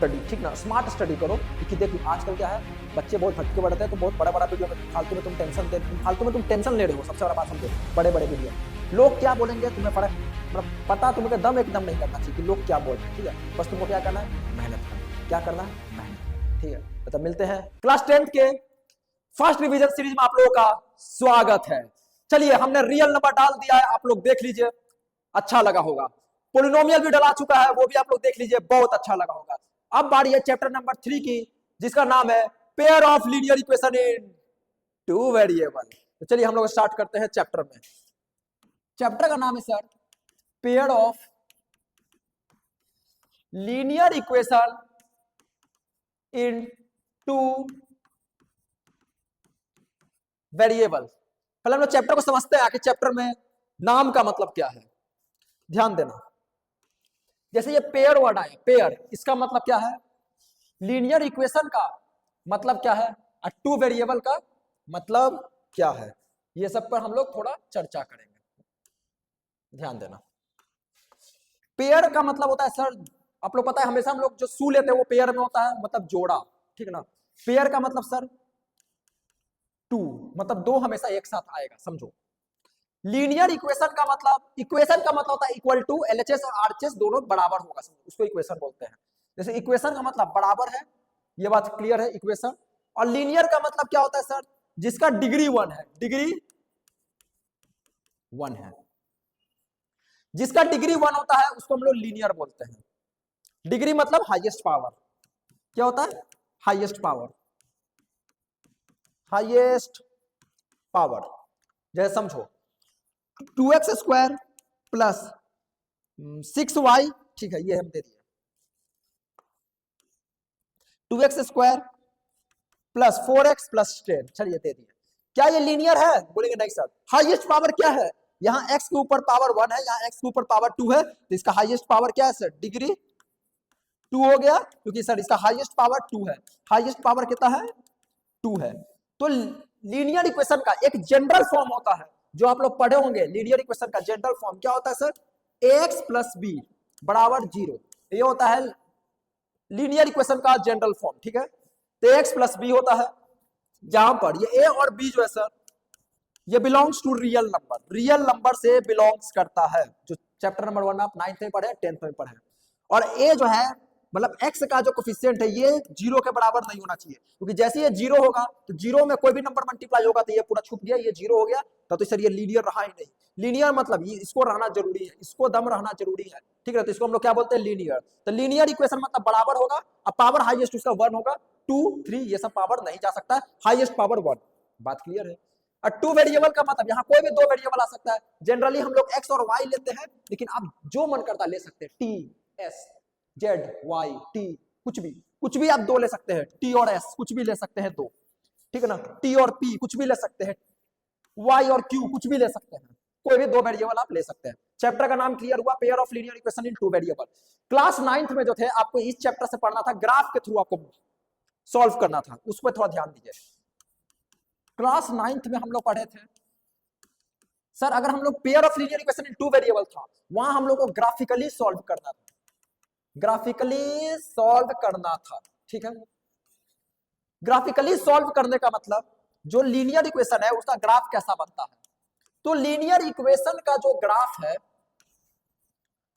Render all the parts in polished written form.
Study, ठीक ना, smart study करो। क्योंकि देखो आजकल क्या है, बच्चे बहुत भटके बढ़ते हैं, तो बहुत बड़ा बड़ा वीडियो में फालतू में तुम टेंशन ले रहे हो। सबसे बड़ा बात समझो, बड़े बड़े वीडियो लोग क्या बोलेंगे तुम्हें फर्क मतलब पता, तुम्हें दम एकदम नहीं करना चाहिए कि लोग क्या बोल रहे हैं, ठीक है। बस तुमको क्या करना है, मेहनत करना। क्या करना है, मेहनत, ठीक है। तो मिलते हैं क्लास 10 के फर्स्ट रिवीजन सीरीज में, आप लोगों का स्वागत है। चलिए, हमने रियल नंबर डाल दिया है, आप लोग देख लीजिए, अच्छा लगा होगा। पोलिनोमियल भी डला चुका है, वो भी आप लोग देख लीजिए, बहुत अच्छा लगा होगा। अब बारी है चैप्टर नंबर 3 की, जिसका नाम है pair of linear equation in two variable. तो चलिए हम लोग स्टार्ट करते हैं चैप्टर में। चैप्टर का नाम है sir pair of linear equation in two variable. पहले हम लोग चैप्टर को समझते हैं कि चैप्टर में नाम का मतलब क्या है। ध्यान देना, जैसे ये पेयर वर्ड आया, पेयर, इसका मतलब क्या है, लीनियर इक्वेशन का मतलब क्या है, और टू वेरिएबल का मतलब क्या है, ये सब पर हम लोग थोड़ा चर्चा करेंगे। ध्यान देना, पेयर का मतलब होता है सर, आप लोग पता है हमेशा हम लोग जो सू लेते हैं वो पेयर में होता है, मतलब जोड़ा, ठीक है ना। पेयर का मतलब सर टू, मतलब दो हमेशा एक साथ आएगा, समझो। लीनियर इक्वेशन का मतलब, इक्वेशन का मतलब होता है इक्वल टू, एलएचएस और आरएचएस दोनों बराबर होगा, समझो, उसको इक्वेशन बोलते हैं। जैसे इक्वेशन का मतलब बराबर है, ये बात क्लियर है, इक्वेशन। और लीनियर का मतलब क्या होता है सर, जिसका डिग्री 1 है, डिग्री 1 है, जिसका डिग्री 1 होता है उसको हम लोग लीनियर बोलते हैं। डिग्री मतलब हाईएस्ट पावर, क्या होता है, हाईएस्ट पावर, हाईएस्ट पावर। जैसे समझो 2x² प्लस 6y, ठीक है, ये हम दे दिए 2x² प्लस 4x प्लस 10, चलिए दे दिए। क्या ये लीनियर है, बोलेंगे नहीं सर। हाईएस्ट पावर क्या है, यहाँ x के ऊपर पावर 1 है, यहाँ x के ऊपर पावर 2 है, तो इसका हाईएस्ट पावर क्या है सर, डिग्री 2 हो गया, क्योंकि सर इसका हाईएस्ट पावर 2 है। हाईएस्ट पावर कितना है, 2 है। तो लीनियर इक्वेशन का एक जनरल फॉर्म होता है, जो आप लोग पढ़े होंगे। लीनियर इक्वेशन का जनरल फॉर्म क्या होता है सर, ax प्लस बी बराबर 0, ये होता है लीनियर इक्वेशन का जनरल फॉर्म, ठीक है। तो ax प्लस बी होता है, जहां पर ये a और b जो है सर, ये belongs to real number, real number से बिलोंग्स करता है, जो चैप्टर नंबर 1 आप 9th में पढ़े, 10th में पढ़े। और a जो है, मतलब x का जो कोफिशिएंट है, ये 0 के बराबर नहीं होना चाहिए, क्योंकि जैसे ये 0 होगा तो 0 में कोई भी नंबर मल्टीप्लाई होगा तो ये पूरा छुप गया, ये 0 हो गया, तो सर ये लीनियर रहा ही नहीं। लीनियर मतलब ये, इसको रहना जरूरी है, इसको दम रहना जरूरी है, ठीक है। तो इसको हम लोग क्या बोलते हैं, लीनियर। तो लीनियर इक्वेशन मतलब बराबर होगा, अब पावर हाईएस्ट उसका 1 होगा, 2 3 ये सब पावर नहीं जा सकता, हाईएस्ट पावर 1, बात क्लियर है। और टू वेरिएबल का मतलब यहाँ कोई भी दो वेरिएबल आ सकता है। जनरली हम लोग x और y लेते हैं, लेकिन आप जो मन करता ले सकते हैं, t s z y t, कुछ भी आप दो ले सकते हैं, t और s कुछ भी ले सकते हैं दो, ठीक है ना। t और p कुछ भी ले सकते हैं, y और q कुछ भी ले सकते हैं, कोई भी दो वेरिएबल आप ले सकते हैं। चैप्टर का नाम क्लियर हुआ, pair of linear equation in two variable. Class 9th में जो थे, आपको इस चैप्टर से पढ़ना था, ग्राफ के थ्रू आपको सॉल्व करना था, उस पर थोड़ा ध्यान दीजिए। क्लास 9th में हम लोग पढ़े थे सर, अगर हम लोग pair of linear equation in two variable था, वहां हम लोग को ग्राफिकली सॉल्व करना था, ग्राफिकली सॉल्व करना था, ठीक है। ग्राफिकली सॉल्व करने का मतलब, जो लीनियर इक्वेशन है उसका ग्राफ कैसा बनता है। तो लीनियर इक्वेशन का जो ग्राफ है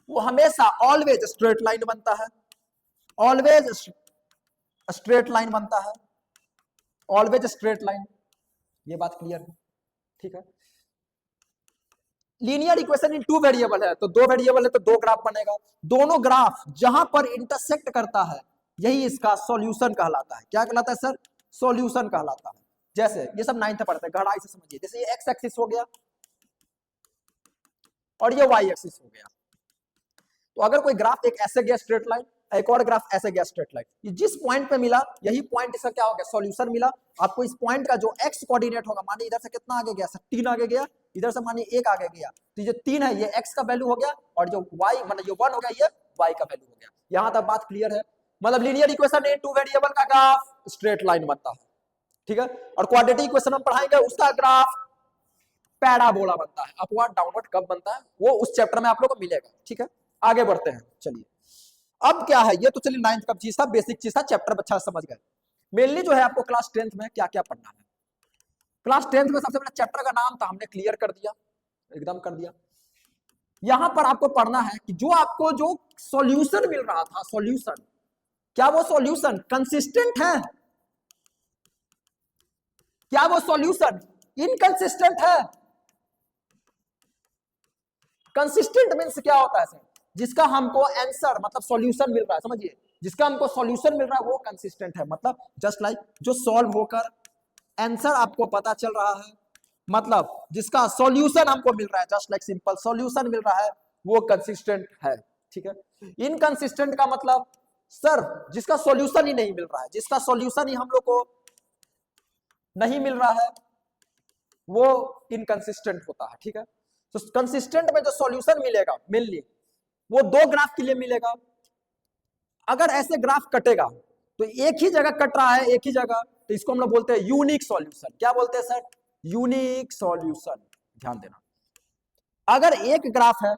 वो हमेशा ऑलवेज स्ट्रेट लाइन बनता है, ऑलवेज स्ट्रेट लाइन बनता है, ऑलवेज स्ट्रेट लाइन, ये बात क्लियर है, ठीक है। Linear equation in two variable है, तो दो वेरिएबल है तो दो ग्राफ बनेगा, दोनों ग्राफ जहां पर इंटरसेक्ट करता है यही इसका सॉल्यूशन कहलाता है। क्या कहलाता है सर, सॉल्यूशन कहलाता है। जैसे ये सब 9th पढ़ते हैं, गहराई से समझिए। जैसे ये x एक्सिस हो गया और ये y एक्सिस हो गया, तो अगर कोई ग्राफ एक ऐसे गया स्ट्रेट लाइन, एक और ग्राफ ऐसे गया स्ट्रेट लाइन, ये जिस पॉइंट पे मिला यही पॉइंट इसका क्या हो गया, सॉल्यूशन मिला। आपको इस पॉइंट का जो x कोऑर्डिनेट होगा, मानिए इधर से कितना आगे गया सर, 3 आगे गया, इधर से मानिए 1 आगे गया, तो ये 3 है, ये x का वैल्यू हो गया, और जो y मतलब जो 1 हो गया, ये y का वैल्यू हो गया। यहां तक बात क्लियर है। मतलब linear equation in two variable का ग्राफ स्ट्रेट लाइन बनता है, ठीक है। और क्वाड्रेटिक इक्वेशन हम पढ़ाएंगे, उसका ग्राफ पैराबोला बनता है। अपवर्ड डाउनवर्ड कब बनता है वो उस चैप्टर में आप लोग को मिलेगा, ठीक है। आगे बढ़ते हैं, चलिए अब क्या है, ये तो चलिए 9th का चीज था, बेसिक चीज था, चैप्टर अच्छा समझ गए। मेनली जो है आपको क्लास 10th में क्या क्या पढ़ना है। क्लास 10th में सबसे पहले चैप्टर का नाम था, हमने क्लियर कर दिया, एकदम कर दिया। यहां पर आपको पढ़ना है कि जो आपको जो सॉल्यूशन मिल रहा था, सॉल्यूशन, क्या वो सॉल्यूशन कंसिस्टेंट है, क्या वो सॉल्यूशन इनकंसिस्टेंट है। कंसिस्टेंट मींस क्या होता है सर, जिसका हमको आंसर मतलब सॉल्यूशन मिल रहा है, समझिए, जिसका हमको सॉल्यूशन मिल रहा है वो कंसिस्टेंट है। मतलब जस्ट लाइक जो सॉल्व होकर आंसर आपको पता चल रहा है, मतलब जिसका सॉल्यूशन हमको मिल रहा है, जस्ट लाइक सिंपल सॉल्यूशन मिल रहा है, वो कंसिस्टेंट है। ठीक है, इनकंसिस्टेंट का मतलब सर जिसका सॉल्यूशन ही नहीं मिल रहा है, जिसका सॉल्यूशन ही हम लोग को नहीं मिल रहा है, वो इनकंसिस्टेंट होता है। ठीक है, तो कंसिस्टेंट में जो सॉल्यूशन मिलेगा मेनली वो दो ग्राफ के लिए मिलेगा। अगर ऐसे ग्राफ कटेगा तो एक ही जगह कट रहा है, एक ही जगह, तो इसको हम लोग बोलते हैं यूनिक सॉल्यूशन। क्या बोलते हैं सर, यूनिक सॉल्यूशन। ध्यान देना, अगर एक ग्राफ है,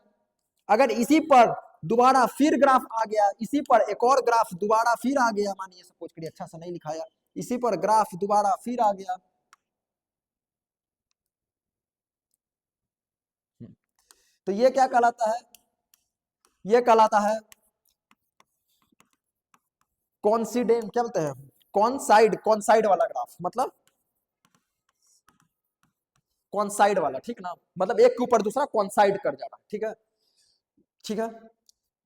अगर इसी पर दोबारा फिर ग्राफ आ गया, इसी पर एक और ग्राफ दोबारा फिर आ गया, मानिए सपोज करिए, अच्छा सा नहीं लिखाया, इसी पर ग्राफ दोबारा फिर आ गया, तो ये क्या कहलाता है, ये कहलाता है कॉन्सिडेंट, क्या बोलते हैं, कॉन्साइड वाला ग्राफ, मतलब कॉन्साइड वाला, ठीक ना, मतलब एक के ऊपर दूसरा कॉन्साइड कर जाना। ठीक है, ठीक है,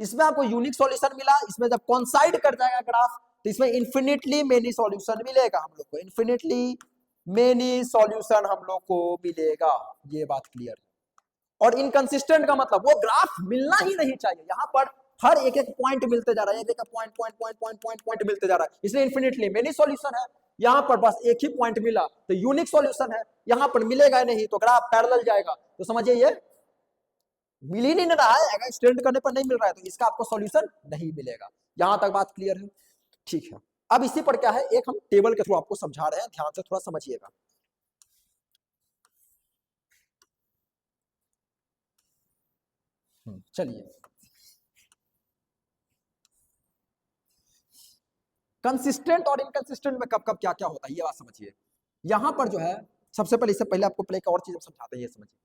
इसमें आपको यूनिक सॉल्यूशन मिला, इसमें जब कॉन्साइड कर जाएगा ग्राफ तो इसमें इन्फिनिटली मेनी सॉल्यूशन मिलेगा हम लोग को, इन्फिनिटली मेनी सॉल्यूशन हम लोग को मिलेगा। ये बात क्लियर है। और इनकंसिस्टेंट का मतलब वो ग्राफ मिलना ही नहीं चाहिए, यहां पर हर एक एक पॉइंट मिलते जा रहा है, एक एक point point point point point point मिलते जा रहा है, इसलिए इन्फिनिटली मेनी सॉल्यूशन है। यहां पर बस एक ही पॉइंट मिला तो यूनिक सॉल्यूशन है, यहां पर मिलेगा नहीं तो ग्राफ पैरेलल जाएगा, तो समझिए ये मिल ही नहीं रहा है, अगर स्टैंड करने पर नहीं मिल रहा है तो इसका आपको सॉल्यूशन नहीं मिलेगा। यहां तक बात क्लियर है, ठीक है। अब इसी पर क्या है, एक हम टेबल के थ्रू आपको समझा रहे हैं, ध्यान से थोड़ा समझिएगा। चलिए, कंसिस्टेंट और इनकंसिस्टेंट में कब कब क्या क्या होता है ये बात समझिए। यहां पर जो है सबसे पहले, इससे पहले आपको एक और चीज समझाते हैं, ये समझिए।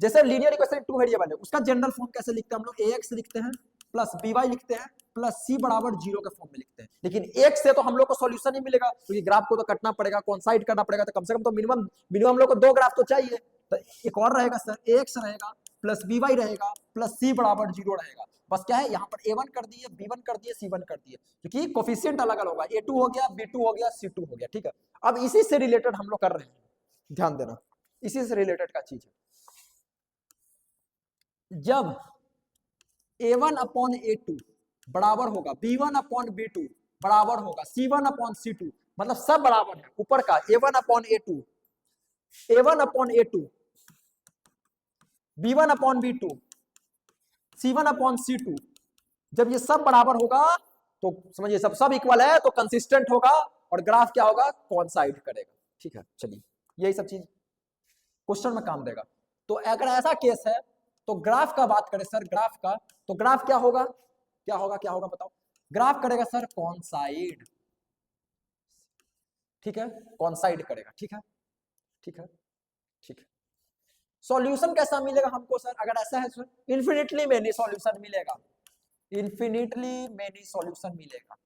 जैसे लीनियर इक्वेशन टू वेरिएबल है, उसका जनरल फॉर्म कैसे लिखते हैं हम लोग, ax लिखते हैं प्लस by लिखते हैं प्लस c बराबर 0 के फॉर्म में लिखते हैं। लेकिन एक से तो हम लोग को सॉल्यूशन ही मिलेगा, क्योंकि ग्राफ को तो कटना पड़ेगा, कॉन्साइड करना पड़ेगा, तो कम से कम तो मिनिमम मिनिमम हम लोग को दो ग्राफ तो चाहिए। तो एक और रहेगा सर, ax रहेगा प्लस by रहेगा प्लस c बराबर 0 रहेगा। बस क्या है, यहाँ पर a1 कर दिए, b1 कर दिए, c1 कर दिए, क्योंकि कोफिशिएंट अलग अलग होगा, a2 हो गया, b2 हो गया, c2 हो गया। ठीक है, अब इसी से रिलेटेड हम लोग कर रहे हैं, ध्यान देना, इसी से रिलेटेड का चीज है। जब a1 अपॉन a2 बराबर होगा b1 अपॉन b2 बराबर होगा c1 अपॉन c2, मतलब सब बराबर है, ऊपर का a1 upon a2, a1 upon a2, b1 upon b2, c1 upon c2, जब ये सब बराबर होगा तो समझिए सब सब इक्वल है, तो कंसिस्टेंट होगा और ग्राफ क्या होगा, कॉन्साइड करेगा। ठीक है, चलिए यही सब चीज क्वेश्चन में काम देगा। तो अगर ऐसा केस है तो ग्राफ का बात करें सर, ग्राफ का, तो ग्राफ क्या होगा, क्या होगा, क्या होगा बताओ, ग्राफ करेगा सर कॉन्साइड। ठीक है, कॉन्साइड करेगा। ठीक है, ठीक है, ठीक है। सॉल्यूशन कैसा मिलेगा हमको सर, अगर ऐसा है सर, इन्फिनिटली मेनी सॉल्यूशन मिलेगा, इन्फिनिटली मेनी सॉल्यूशन मिलेगा,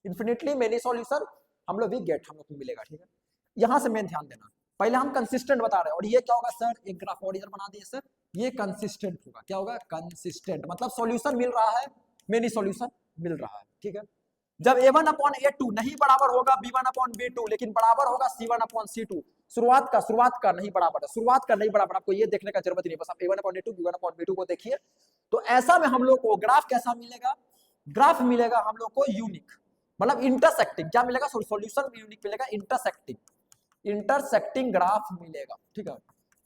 इन्फिनिटली मेनी सॉल्यूशन हम लोग भी गेट हम लोग को मिलेगा। ठीक है, यहां से मेन ध्यान देना, पहले हम कंसिस्टेंट बता रहे हैं, और ये क्या होगा सर, एक ग्राफ और इधर बना दिए सर, ये कंसिस्टेंट होगा, क्या होगा, कंसिस्टेंट, मतलब सॉल्यूशन मिल रहा है, मेनी सॉल्यूशन मिल रहा है। ठीक है, जब a1 अपॉन a2 नहीं बराबर होगा b1 अपॉन b2, लेकिन बराबर होगा c1 अपॉन c2, शुरुआत का नहीं बराबर है, शुरुआत का नहीं बराबर, आपको ये देखने का जरूरत नहीं, बस आप a1 upon a2 b1 upon b2 को देखिए। तो ऐसा में हम लोग को ग्राफ कैसा मिलेगा, ग्राफ मिलेगा हम लोग को यूनिक, मतलब इंटरसेक्टिंग, क्या मिलेगा, सॉल्यूशन भी यूनिक मिलेगा, इंटरसेक्टिंग, इंटरसेक्टिंग ग्राफ मिलेगा। ठीक है,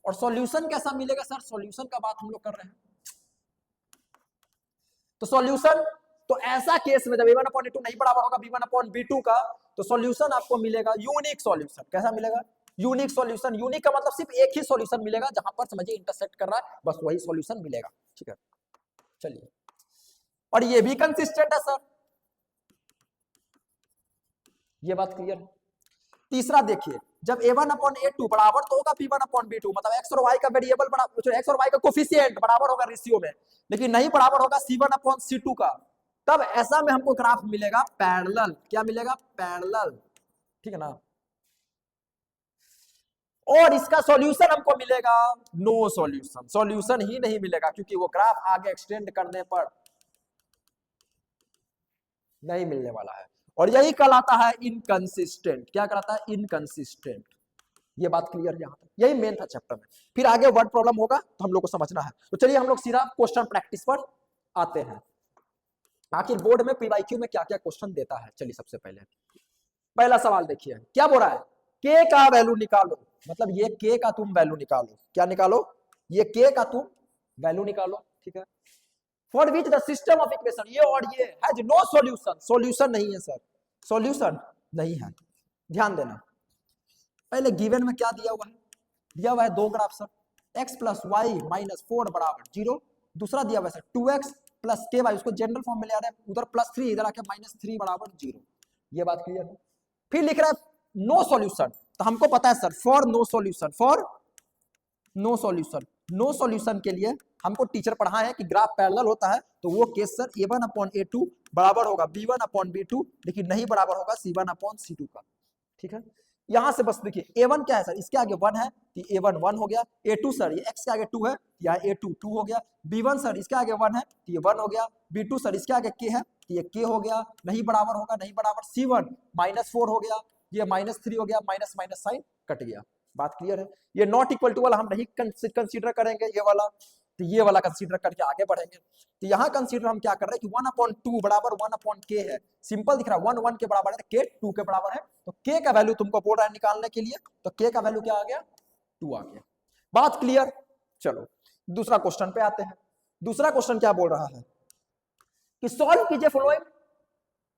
और सॉल्यूशन कैसा मिलेगा सर, सॉल्यूशन का बात हम लोग कर रहे हैं, तो सॉल्यूशन, तो ऐसा केस में जब a1 अपॉन a2 नहीं बराबर होगा b1 अपॉन b2 का, तो सॉल्यूशन आपको मिलेगा यूनिक सॉल्यूशन। कैसा मिलेगा, यूनिक सॉल्यूशन, यूनिक का मतलब सिर्फ एक ही सॉल्यूशन मिलेगा, जहां पर समझिए इंटरसेक्ट कर रहा है, बस वही सॉल्यूशन मिलेगा। ठीक है, चलिए, और ये भी कंसिस्टेंट है सर, ये बात क्लियर है। तीसरा देखिए, जब a1 अपॉन a2 बराबर तो होगा p1 अपॉन b2, मतलब x और y का वेरिएबल बराबर, x और y का कोफिशिएंट बराबर होगा रेशियो में, लेकिन नहीं बराबर होगा c1 अपॉन c2 का, तब ऐसा में हमको ग्राफ मिलेगा पैरेलल। क्या मिलेगा? पैरेलल, ठीक है ना। और इसका सॉल्यूशन हमको मिलेगा नो सॉल्यूशन, सॉल्यूशन ही नहीं मिलेगा, क्योंकि वो ग्राफ आगे एक्सटेंड करने पर नहीं मिलने वाला है, और यही कहलाता है इनकंसिस्टेंट। क्या कहलाता है? इनकंसिस्टेंट। ये बात क्लियर है यहाँ तक, यही मेन था चैप्टर में। फिर आगे वर्ड प्रॉब्लम होगा तो हम लोग को समझना है। तो चलिए हम लोग सीधा क्वेश्चन प्रैक्टिस पर आते हैं, आखिर बोर्ड में पीवाईक्यू में क्या क्या क्वेश्चन देता है। चलिए सबसे पहले पहला सवाल देखिए, क्या बोल रहा है? के का वैल्यू निकालो, मतलब ये के का तुम वैल्यू निकालो। क्या निकालो? ये के का तुम वैल्यू निकालो, ठीक है। For which the system of equation, ये और ये हैज नो सॉल्यूशन, सॉल्यूशन नहीं है सर, सॉल्यूशन नहीं है। ध्यान देना, पहले गिवन में क्या दिया हुआ है? दिया हुआ है दो graph sir, x plus y minus 4 बराबर 0, दूसरा दिया हुआ है sir 2x plus k y, उसको जनरल फॉर्म में ले आ रहे हैं, उधर प्लस 3 इधर आके माइनस 3 बराबर 0। ये बात क्लियर है। फिर लिख रहा है नो सॉल्यूशन, तो हमको पता है sir for no solution, for no solution, no solution के लिए हमको टीचर पढ़ा है कि ग्राफ पैरेलल होता है, तो वो case sir a1 upon a2 बराबर होगा b1 अपॉन b2, लेकिन नहीं बराबर होगा c1 अपॉन c2 का, ठीक है। यहां से बस देखिए a1 क्या है सर, इसके आगे 1 है तो a1 1 हो गया, a2 सर ये x के आगे 2 है, यहाँ a2 2 हो गया, b1 सर इसके आगे 1 है तो ये 1 हो गया, b2 सर इसके आगे k है तो ये k हो गया, नहीं बराबर होगा, नहीं बराबर, c1 माइनस 4 हो गया, ये माइनस 3 हो गया, माइनस माइनस साइन कट गया। बात क्लियर है। ये नॉट इक्वल टू वाला हम नहीं कंसीडर करेंगे, ये वाला, तो ये वाला कंसीडर करके आगे बढ़ेंगे। तो यहाँ कंसीडर हम क्या कर रहे हैं कि 1/2 बराबर 1/k है, सिंपल दिख रहा है, 1 1 के बराबर है, k 2 के बराबर है, तो k का वैल्यू तुमको बोल रहा है निकालने के लिए, तो k का वैल्यू क्या आ गया? 2 आ गया। बात क्लियर। चलो दूसरा क्वेश्चन पे आते हैं। दूसरा क्वेश्चन क्या बोल रहा है कि सॉल्व कीजिए following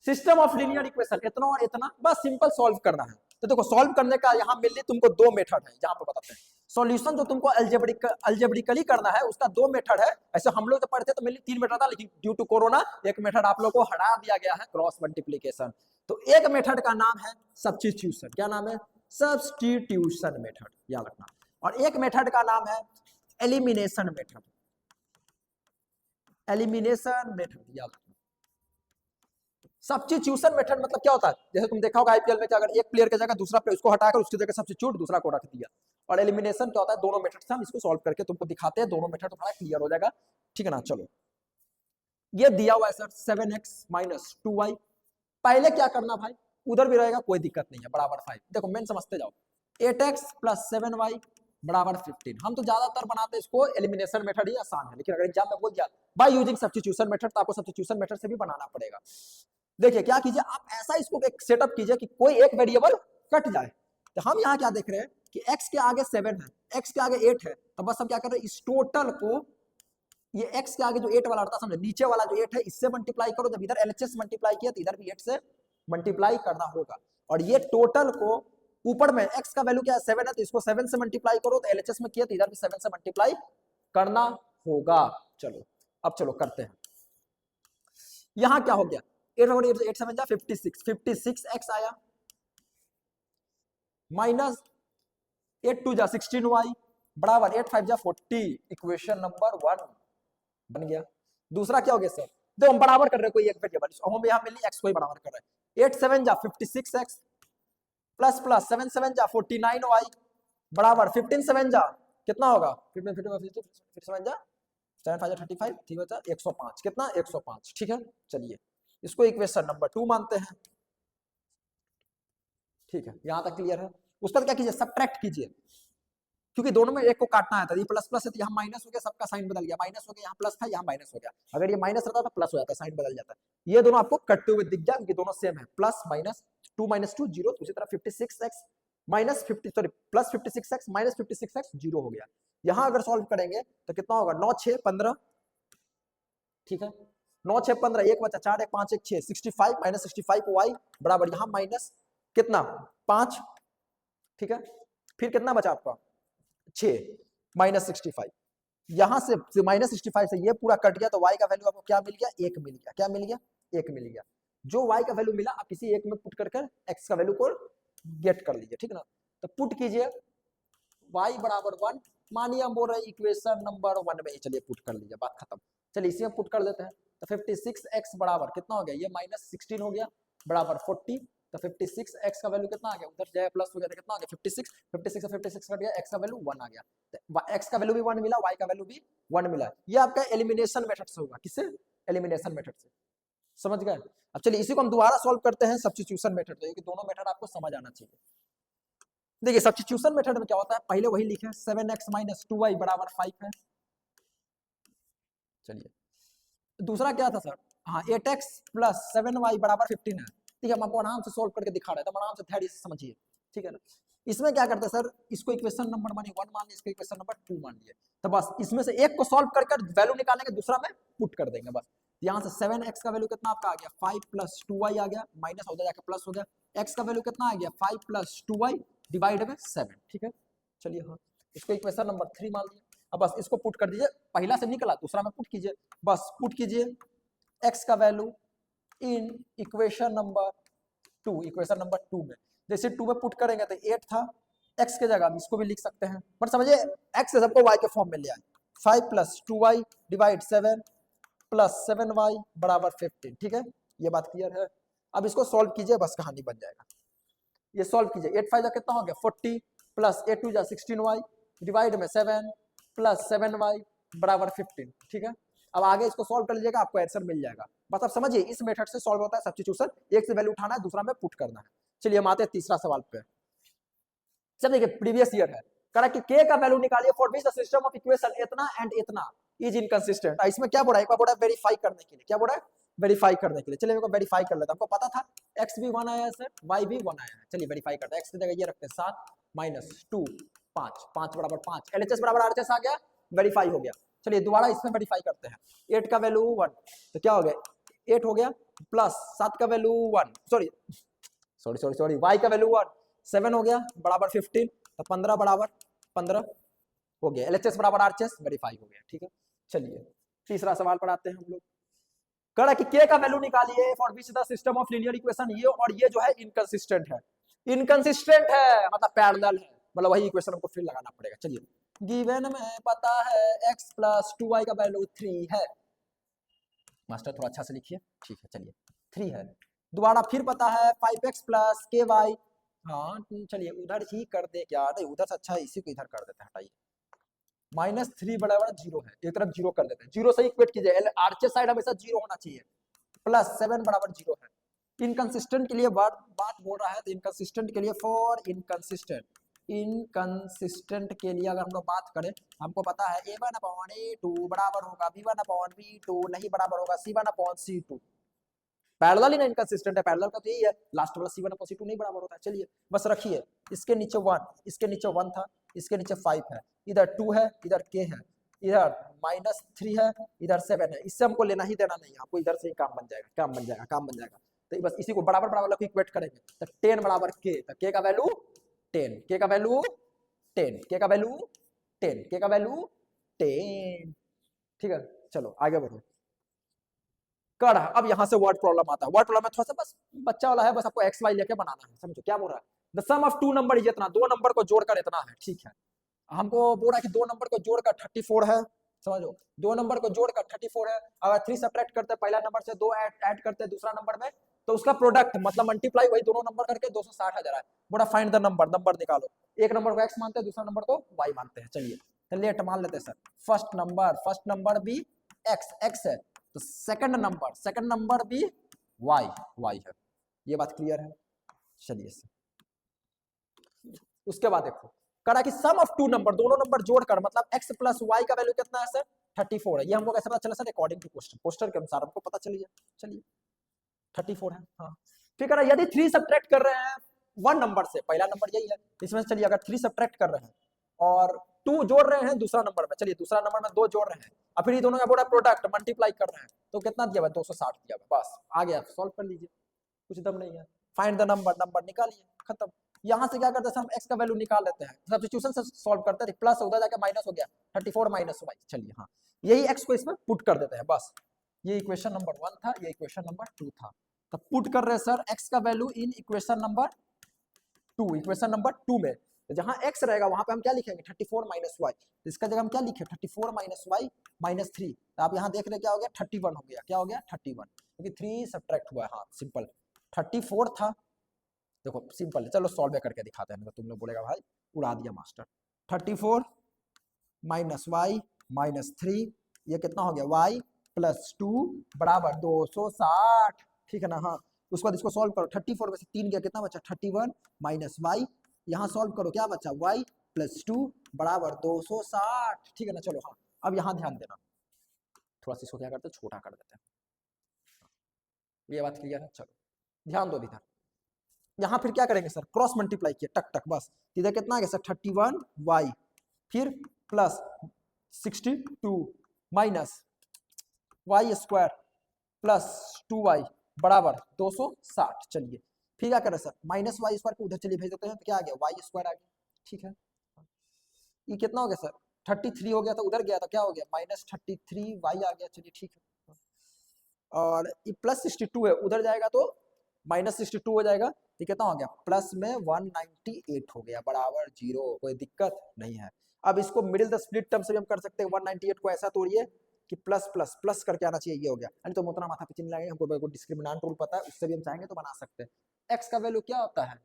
system of linear equation, इतना और इतना, बस सिंपल सॉल्व करना है। तो देखो सॉल्व करने का यहाँ मिलने तुमको दो मेथड है, यहाँ पे बताते हैं। सॉल्यूशन जो तुमको अल्जेब्रिकली करना है उसका दो मेथड है, ऐसे हम लोग तो पढ़ते तो मिली 3 मेथड था, लेकिन ड्यू टू कोरोना एक मेथड आप लोग को हटा दिया गया है, क्रॉस मल्टीप्लीकेशन। तो एक मेथड का नाम है सब्स्टिट्यूशन, क्या नाम है? सब्स्टिट्यूशन मेथड, याद रखना। और एक मेथड का नाम है एलिमिनेशन मेथड, एलिमिनेशन मेथड, याद रखना। सब्स्टिट्यूशन मेथड मतलब क्या होता है? जैसे तुम देखा होगा आईपीएल में, अगर एक प्लेयर की जगह दूसरा प्लेयर, उसको हटाकर उसकी जगह सब्स्टिट्यूट दूसरा को रख दिया। और एलिमिनेशन क्या होता है? दोनों मेथड से हम इसको सॉल्व करके तुमको दिखाते हैं, दोनों मेथड तुम्हारा क्लियर हो जाएगा, ठीक है ना। चलो ये दिया हुआ है सर 7x माइनस 2y, पहले क्या करना भाई, उधर भी रहेगा कोई दिक्कत नहीं है, बराबर 5। देखो मेन समझते जाओ, 8x प्लस 7y बराबर 15। हम तो ज्यादातर बनाते हैं इसको एलिमिनेशन मेथड ही आसान है, लेकिन अगर एग्जाम में बोल दिया बाय यूजिंग सब्स्टिट्यूशन मेथड, तो आपको सब्स्टिट्यूशन मेथड से भी बनाना पड़ेगा। देखिए क्या कीजिए, आप ऐसा इसको एक सेटअप कीजिए कि कोई एक वेरिएबल कट जाए। तो हम यहाँ क्या देख रहे हैं कि x के आगे 7 है, x के आगे 8 है, तो बस हम क्या कर रहे हैं, इस टोटल को, ये x के आगे जो 8 वाला रहता है, समझे, नीचे वाला जो 8 है इससे मल्टीप्लाई करो, जब इधर LHS मल्टीप्लाई किया तो इधर भी 8 से मल्टीप्लाई करना होगा। और ये टोटल को ऊपर में x का वैल्यू क्या है 7 है, तो इसको 7 से मल्टीप्लाई करो, तो LHS में किया तो इधर भी 7 से मल्टीप्लाई करना होगा। चलो अब चलो करते हैं। यहां क्या हो गया, 8 7 जा 56, 56x आया, माइनस 8 2 जा 16y बराबर 8 5 जा 40, इक्वेशन नंबर 1 बन गया। दूसरा क्या हो गया सर, दो हम बराबर कर रहे हैं कोई एक वेरिएबल, हम यहां मिली x को ही बराबर कर रहे हैं, 8 7 जा 56x प्लस प्लस 7 7 जा 49y बराबर 15 7 जा कितना होगा, 15 7 जा 7 5 जा 35, ठीक है 105, कितना 105, ठीक है। चलिए इसको इक्वेशन नंबर 2 मानते हैं, ठीक है, यहां तक क्लियर है। उसका क्या कीजिए, सब्ट्रैक्ट कीजिए, क्योंकि दोनों में एक को काटना है, तो ये प्लस प्लस है तो यहाँ माइनस हो गया, सबका साइन बदल गया, माइनस हो गया, यहाँ प्लस था यहाँ माइनस हो गया, अगर ये माइनस रहता तो प्लस हो जाता, साइन बदल जाता है। ये दोनों आपको कटते हुए दिख जाए क्योंकि दोनों सेम है, प्लस माइनस 2 माइनस 2 0, उसी तरह 56x minus 50 sorry plus 56x minus 56x 0 हो गया। यहाँ अगर सॉल्व करेंगे तो कितना होगा, 9 6 15, ठीक है, 9 6 15, 1 बचा 4 1 5 1 6, 65 माइनस 65y बराबर यहाँ माइनस कितना 5, ठीक है। फिर कितना बचा आपका 6 माइनस 65, यहां से -65 से ये पूरा कट गया, तो y का वैल्यू आपको क्या मिल गया, 1 मिल गया। क्या मिल गया, 1 मिल गया। जो y का वैल्यू मिला आप किसी एक में पुट कर x का वैल्यू को गेट कर लीजिए, ठीक है ना। तो पुट कीजिए y बराबर 1, मानिए हम बोल रहे हैं इक्वेशन नंबर 1 में, चलिए पुट कर लीजिए, बात खत्म। चलिए इसी में पुट कर देते हैं। तो 56x बराबर कितना हो गया, ये -16 हो गया बराबर 40। तो 56x का वैल्यू कितना आ गया, उधर जाए प्लस हो गया, तो कितना आ गया 56, 56 से 56 कट गया, x का वैल्यू 1 आ गया। तो x का वैल्यू भी 1 मिला, y का वैल्यू भी 1 मिला। ये आपका एलिमिनेशन मेथड से होगा, किससे, एलिमिनेशन मेथड से, समझ गए। अब चलिए इसी को हम दोबारा सॉल्व करते हैं सब्स्टिट्यूशन मेथड से, दोनों मेथड आपको समझ आना चाहिए। देखिए सब्स्टिट्यूशन मेथड में क्या होता है, पहले वही लिखे 7x - 2y बराबर 5 है। चलिए दूसरा क्या था सर, हाँ 8x + 7y बराबर 15 है। ठीक है, हम आपको आराम से सोल्व करके दिखा रहे थे, आराम से धैर्य से समझिए, ठीक है ना। इसमें क्या करते हैं सर, इसको इक्वेशन नंबर मानिए 1 मान लिया, इसको इक्वेशन नंबर 2 मान लिया। तो बस इसमें से एक को सॉल्व कर वैल्यू निकालेंगे, दूसरा में पुट कर देंगे बस। यहाँ से 7x का वैल्यू कितना आपका आ गया, 5 + 2y आ गया, माइनस हो जाकर प्लस हो गया। x का वैल्यू कितना आ गया, 5 + 2y डिवाइड बाय 7, ठीक है। चलिए हाँ, इसको इक्वेशन नंबर 3 मान लिया। अब बस इसको पुट कर दीजिए, पहला से निकला दूसरा में पुट कीजिए, बस पुट कीजिए x का value in equation number 2, equation number 2 में। जैसे 2 में पुट करेंगे तो 8 था, x के जगह इसको भी लिख सकते हैं, पर समझिए x से सबको y के फॉर्म में ले आए। 5 + 2y डिवाइड 7 + 7y बराबर 15, ठीक है, ये बात क्लियर है। अब इसको सॉल्व कीजिए, बस कहानी बन जाएगा। ये सॉल्व कीजिए, 8 5 जा कितना हो गया 40 + 8 2 जा 16y डिवाइड में 7 + 7y बराबर 15, ठीक है। अब आगे इसको सॉल्व कर लीजिएगा, आपको आंसर मिल जाएगा। बस अब समझिए इस मेथड से सॉल्व होता है सब्स्टिट्यूशन, एक से वैल्यू उठाना है, दूसरा में पुट करना है। चलिए हम आते हैं तीसरा सवाल पे। चल देखिए प्रीवियस ईयर है, कह रहा कि k का वैल्यू निकालिए for which the system of equation इतना एंड इतना इज इनकंसिस्टेंट। इसमें क्या बोला है, एक बार बोला वेरीफाई करने के लिए, क्या बोला है, वेरीफाई करने के लिए। चलिए मेरे को वेरीफाई कर लेता, हमको पता था x भी 1 आया है सर, y भी 1 आया है। चलिए वेरीफाई करते हैं, x की जगह ये रखते हैं 7 - 2 5, 5 बराबर 5, LHS बराबर RHS आ गया, वेरीफाई हो गया। चलिए दोबारा इसमें वेरीफाई करते हैं, 8 का वैल्यू 1, तो क्या हो गया 8 हो गया, प्लस 7 का वैल्यू 1, सॉरी y का वैल्यू 1, 7 हो गया बराबर 15, तो 15 बराबर 15 हो गया, LHS बराबर RHS वेरीफाई हो गया, ठीक है। चलिए तीसरा सवाल पढ़ाते हैं हम लोग। कह रहा कि k का वैल्यू निकालिए for which the system of linear equation, ये और ये जो है इनकंसिस्टेंट है, इनकंसिस्टेंट है मतलब पैरेलल है, मतलब वही इक्वेशन हमको फिर लगाना पड़ेगा। चलिए गिवन में पता है x + 2y का वैल्यू 3 है, मास्टर थोड़ा अच्छा से लिखिए, ठीक है। चलिए 3 है, दोबारा फिर पता है 5x + ky, हाँ चलिए उधर ही कर दे, क्या नहीं उधर से अच्छा है, इसी को इधर कर देते हैं, हटाइए। -3 बराबर 0 है, एक तरफ 0 कर देते हैं, 0 से इक्वेट कीजिए, आरचे साइड हमेशा 0 होना चाहिए, +7 बराबर 0 है। इनकंसिस्टेंट के लिए बात बोल रहा है, तो इनकंसिस्टेंट के लिए फॉर इनकंसिस्टेंट के लिए अगर हम लोग बात करें, हमको पता है a1/a2 बराबर होगा b1/b2, नहीं बराबर होगा c1/c2। पैरेलल ही ना इनकंसिस्टेंट है, पैरेलल का तो यही है, लास्ट वाला c1/c2 नहीं बराबर होता है। चलिए बस रखिए, इसके नीचे 1, इसके नीचे 1 था, इसके नीचे 5 है, इधर 2 है, इधर k है, इधर -3 है, इधर 7 है, इससे हमको लेना ही देना नहीं है, आपको इधर से ही काम बन जाएगा, काम बन जाएगा, काम बन जाएगा। तो बस इसी को बराबर बराबर को इक्वेट करेंगे, तो 10 बराबर k, तो k का वैल्यू 10, k का वैल्यू 10, k का वैल्यू 10, k का वैल्यू 10, ठीक है। चलो आगे बढ़ो। कर अब यहां से वर्ड प्रॉब्लम आता है, वर्ड प्रॉब्लम में थोड़ा सा बस बच्चा वाला है, बस आपको एक्स वाई लेके बनाना है, समझो क्या बोल रहा है। द सम ऑफ 2 नंबर इतना, 2 नंबर को जोड़कर इतना है, ठीक है। हमको बोल रहा है कि 2 नंबर को जोड़कर 34 है, समझो 2 नंबर को जोड़कर 34 है। अगर 3 सब्ट्रैक्ट करते हैं पहला नंबर से, 2 ऐड करते हैं दूसरा नंबर में, तो उसका प्रोडक्ट मतलब मल्टीप्लाई वही दोनों नंबर करके 260 आ जा रहा है। बोला फाइंड द नंबर, नंबर निकालो, एक नंबर को x मानते हैं, दूसरा नंबर को y मानते हैं। चलिए तो लेट मान लेते हैं सर, फर्स्ट नंबर भी x है, तो सेकंड नंबर भी y है, ये बात क्लियर है। चलिए उसके बाद देखो करा कि सम ऑफ 2 नंबर, दोनों नंबर जोड़कर मतलब x + y का वैल्यू कितना है सर 34 है। ये हमको कैसे पता चला सर, अकॉर्डिंग टू क्वेश्चन, पोस्टर के अनुसार हमको पता चलिए। चलिए 34 है, हाँ। फिर करा यदि 3 सब्ट्रैक्ट कर रहे हैं 1 नंबर से, पहला नंबर यही है, इसमें चलिए अगर 3 सब्ट्रैक्ट कर रहे हैं और 2 जोड़ रहे हैं दूसरा नंबर में, चलिए दूसरा नंबर में 2 जोड़ रहे हैं, और फिर ये दोनों का पूरा प्रोडक्ट मल्टीप्लाई कर रहे हैं, तो कितना दिया हुआ 260 दिया हुआ, बस आ गया, सॉल्व कर लीजिए, कुछ दम नहीं है। फाइंड द नंबर, नंबर निकालिए, खत्म। यहाँ से क्या करते हैं, हम x का वैल्यू निकाल लेते हैं, सब्स्टिट्यूशन से सॉल्व करते हैं, प्लस उधर जाके माइनस हो गया 34 माइनस y। चलिए हाँ, यही x को इसमें पुट कर देते हैं बस। ये इक्वेशन नंबर 1 था, ये इक्वेशन नंबर 2 था। तो पुट कर रहे हैं सर x का value in equation number 2, equation number 2 में। तो जहां x रहेगा वहां पे हम क्या लिखेंगे 34 माइनस वाई। तो इसका जगह हम क्या लिखे 34 माइनस वाई माइनस 3। तो आप यहाँ देख रहे क्या हो गया 31 हो गया, क्या हो गया 31, क्योंकि 3 सब्ट्रैक्ट हुआ है। हाँ सिंपल, 34 था, देखो सिंपल है। चलो सॉल्व करके दिखाते हैं, तो तुम लोग बोलेगा भाई उड़ा दिया मास्टर। 34 माइनस वाई माइनस 3, ये कितना हो गया y प्लस 2 बराबर 260, ठीक है ना। हाँ उसके बाद इसको सॉल्व करो, 34 में से 3 गया कितना बचा 31 माइनस वाई, यहाँ सॉल्व करो क्या बचा y प्लस 2 बराबर 260, ठीक है ना। चलो हाँ, अब यहाँ ध्यान देना, थोड़ा सा इसको क्या करते हैं छोटा कर देते हैं, ये बात क्लियर है। चलो ध्यान दो इधर, यहाँ फिर क्या करेंगे सर क्रॉस मल्टीप्लाई किया टक टक बस। इधर कितना आ गया सर 31 वाई, फिर plus 62 minus y square plus 2y बराबर 260। चलिए फिर क्या करें सर माइनस वाई स्क्वायर को उधर चलिए भेज देते हैं, तो क्या आ गया वाई स्क्वायर आ गया, ठीक है। ये कितना हो गया सर 33 हो गया, तो उधर गया तो क्या हो गया माइनस 33 वाई आ गया, चलिए ठीक है। और ये प्लस 62 है, उधर जाएगा तो माइनस 62 हो जाएगा, ये कितना हो गया प्लस में 198 हो गया बराबर 0, कोई दिक्कत नहीं है। अब इसको मिडिल द स्प्लिट टर्म से भी हम कर सकते हैं, 198 को ऐसा तोड़िए कि प्लस प्लस प्लस करके आना चाहिए, ये हो गया। यानी तो उतना माथा पे चिन्ह लगाएंगे, हमको डिस्क्रिमिनेंट रूल पता है, उससे भी हम चाहेंगे तो बना सकते हैं। एक्स का वैल्यू क्या होता है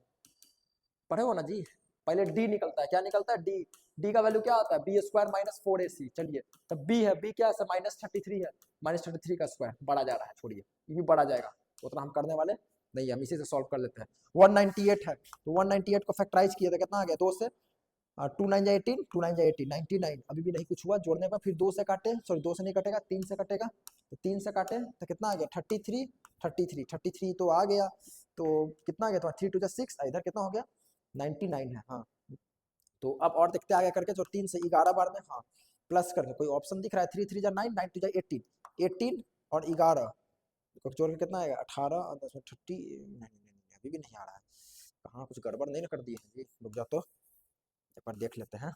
पढ़े हो ना जी, पहले डी निकलता है, क्या निकलता है डी, डी का वैल्यू क्या होता है बी स्क्वायर माइनस 4ac। चलिए तो बी है, बी क्या है माइनस 33 है, माइनस 33 का स्क्वायर बढ़ा जा रहा है, छोड़िए ये भी बढ़ा जाएगा, उतना हम करने वाले नहीं, हम इसी से सॉल्व कर लेते हैं। 198 है, तो 198 को फैक्टराइज किया तो कितना आ गया 2 से 2 9 18, 2 9 18 99, अभी भी नहीं कुछ हुआ जोड़ने पर, फिर 2 से काटे, सॉरी 2 से नहीं कटेगा 3 से कटेगा, तो 3 से काटे तो कितना आ गया 33 33 33 तो आ गया, तो कितना आ गया तुम्हारा 3 2 6, इधर कितना हो गया 99 है। हाँ तो अब और देखते आगे करके, जो 3 से 11 बार में हाँ प्लस करके कोई ऑप्शन दिख रहा है 3 3 जा 9 9 2 जा 18, 18 और 11 जोड़ के कितना आएगा 18 और 10 30, नहीं अभी भी नहीं आ रहा है, कहाँ कुछ गड़बड़ नहीं ना कर दी है जी, रुक जा तो एक बार देख लेते हैं,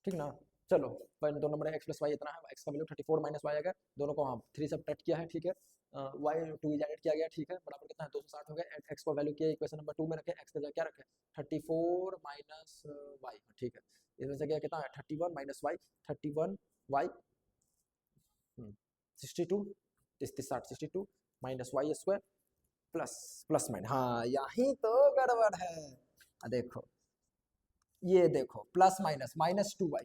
ठीक ना। चलो पहले 2 नंबर है एक्स प्लस वाई इतना है, एक्स का वैल्यू 34 माइनस वाई आएगा, दोनों को हम 3 सब्ट्रैक्ट किया है, ठीक है। वाई 2 जनरेट किया गया, ठीक है, बराबर कितना है 260 हो गया। एक्स को वैल्यू किया इक्वेशन नंबर 2 में रखे, एक्स का जगह क्या रखे 34 माइनस वाई, ठीक है। इसमें से क्या कितना है 31 minus y, 31 y 62 60 62 minus y square plus plus minus, हाँ यही तो गड़बड़ है, देखो ये देखो plus minus minus 2y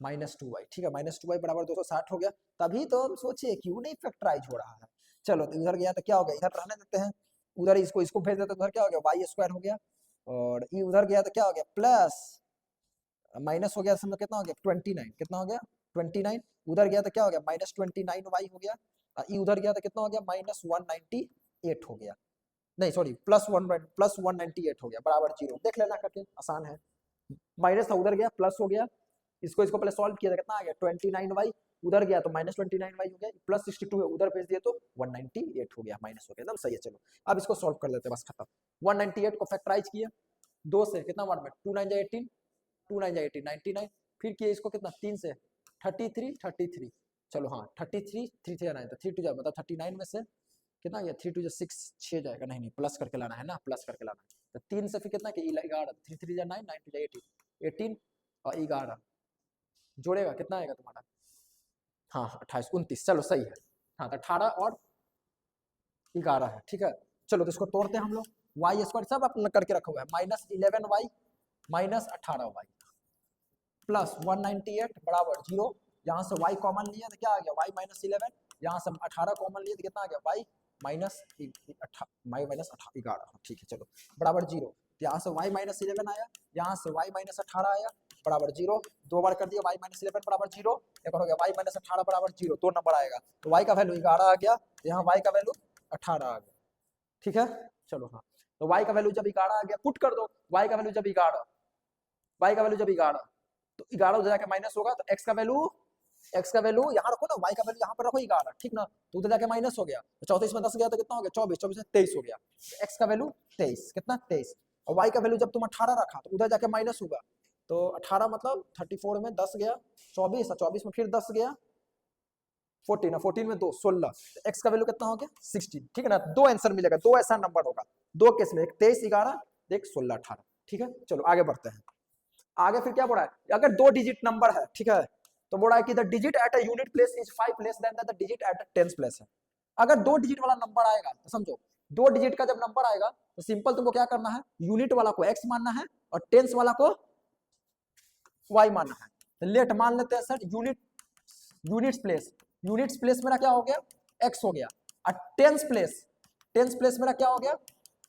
minus 2y, ठीक है, माइनस 2y बराबर 260 हो गया। तभी तो हम सोचे क्यों नहीं फैक्टराइज हो रहा है। चलो तो इधर गया तो क्या हो गया, इधर रहने देते हैं, उधर इसको इसको भेज देते, उधर क्या हो गया वाई स्क्वायर हो गया, और ये उधर गया तो क्या हो गया प्लस माइनस हो गया, समझ कितना हो गया 29, कितना हो गया 29, उधर गया तो क्या हो गया माइनस 29 वाई हो गया, ये उधर गया तो कितना हो गया माइनस 198 हो गया, नहीं सॉरी प्लस 198 हो गया बराबर 0। देख लेना करके आसान है, माइनस था उधर गया प्लस हो गया, इसको इसको पहले सॉल्व किया था कितना आ गया 29y, उधर गया तो माइनस 29y हो गया, प्लस 62 है उधर भेज दिया तो 198 हो गया, माइनस हो गया, एकदम सही है। चलो अब इसको सॉल्व कर लेते हैं, बस खत्म। 198 को फैक्टराइज किया 2 से कितना बार में 2 9 18, 2 9 18 99, फिर किया इसको कितना 3 से 33 33, चलो हाँ 33 3 से जाना है तो 3 2 जा मतलब 39 में से कितना गया 3 2 जा 6 6 जाएगा, नहीं नहीं प्लस करके लाना है ना, प्लस करके लाना है, तो 3 से फिर कितना कि 11 3 3 जा 9 9 2 जा 18 18 और 11 जोड़ेगा कितना आएगा तुम्हारा, हाँ 28 29, चलो सही है। हाँ तो 18 और 11 है, ठीक है। चलो तो इसको तोड़ते हैं हम लोग, वाई स्क्वायर सब अपना करके रखा हुआ है, minus 11y minus 18y plus 198 बराबर 0, यहाँ से y कॉमन लिया तो क्या आ गया y माइनस 11, यहाँ से 18 कॉमन लिया तो कितना आ गया y माइनस 11, ठीक है चलो बराबर 0, यहाँ से y माइनस 11 आया, यहाँ से y माइनस 18 आया बराबर 0, 2 बार कर दिया y माइनस 11 बराबर 0, एक और हो गया y माइनस 18 बराबर 0, 2 नंबर आएगा तो y का वैल्यू 11 आ गया, यहाँ y का वैल्यू 18 आ गया, ठीक है। चलो हाँ तो y का वैल्यू जब 11 आ गया पुट कर दो, y का वैल्यू जब 11, y का वैल्यू जब 11 तो 11 उधर जाके माइनस होगा, तो x का वैल्यू यहाँ रखो ना, y का वैल्यू यहाँ पर रखो 11, ठीक ना, तो उधर जाके माइनस हो गया, तो 34 में 10 गया तो कितना हो गया 24, 24 में 23 हो गया, तो x का वैल्यू 23, कितना 23, और y का वैल्यू जब तुम 18 रखा तो उधर जाके माइनस होगा, तो 18 मतलब 34 में 10 गया 24, 24 में फिर 10 गया 14, 14 में 2 16, तो x का वैल्यू कितना हो गया 16, ठीक है ना। दो आंसर मिलेगा, दो ऐसा नंबर होगा दो केस में, एक 23 11, एक 16 18, ठीक है। चलो आगे बढ़ते हैं। आगे फिर क्या बोला है, अगर दो डिजिट नंबर है, ठीक है, तो बोला है कि the digit at a unit place is 5 less than the digit at a tens place है। अगर दो डिजिट वाला नंबर आएगा तो समझो, दो डिजिट का जब नंबर आएगा तो सिंपल तुमको क्या करना है, यूनिट वाला को x मानना है और टेंस वाला को y मानना है। तो लेट मान लेते हैं सर यूनिट्स प्लेस मेरा क्या हो गया x हो गया, और टेंस प्लेस मेरा क्या हो गया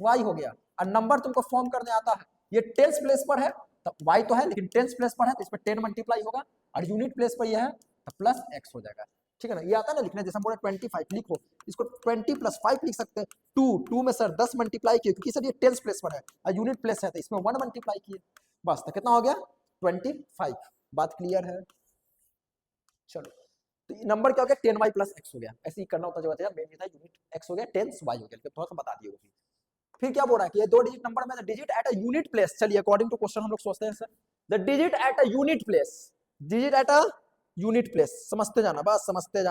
y हो गया। और नंबर तुमको फॉर्म करने आता है, ये टेंस प्लेस पर है तो y तो है, लेकिन टेंस प्लेस पर है तो इस पर 10 मल्टीप्लाई होगा, और यूनिट प्लेस पर यह है तो प्लस x हो जाएगा, ठीक है ना। ये आता है ना लिखने, जैसे हम बोले 25 लिखो, इसको 20 + 5 लिख सकते हैं। 2 में सर 10 मल्टीप्लाई किए क्योंकि सर ये टेंस प्लेस पर है और यूनिट प्लेस है तो इसमें 1 मल्टीप्लाई किए, बस तो कितना हो गया 25। बात क्लियर है। चलो तो ये नंबर क्या हो गया 10y + x हो गया, ऐसे ही करना होता जो बताया, मेन था यूनिट x हो गया, टेंस y हो गया, थोड़ा सा बता दिए। फिर क्या बोल रहा है कि ये दो डिजिट नंबर में the digit at a unit place, चलिए अकॉर्डिंग टू क्वेश्चन हम लोग सोचते हैं sir the digit at a unit place, digit at a unit place, समझते जाना बस, समझते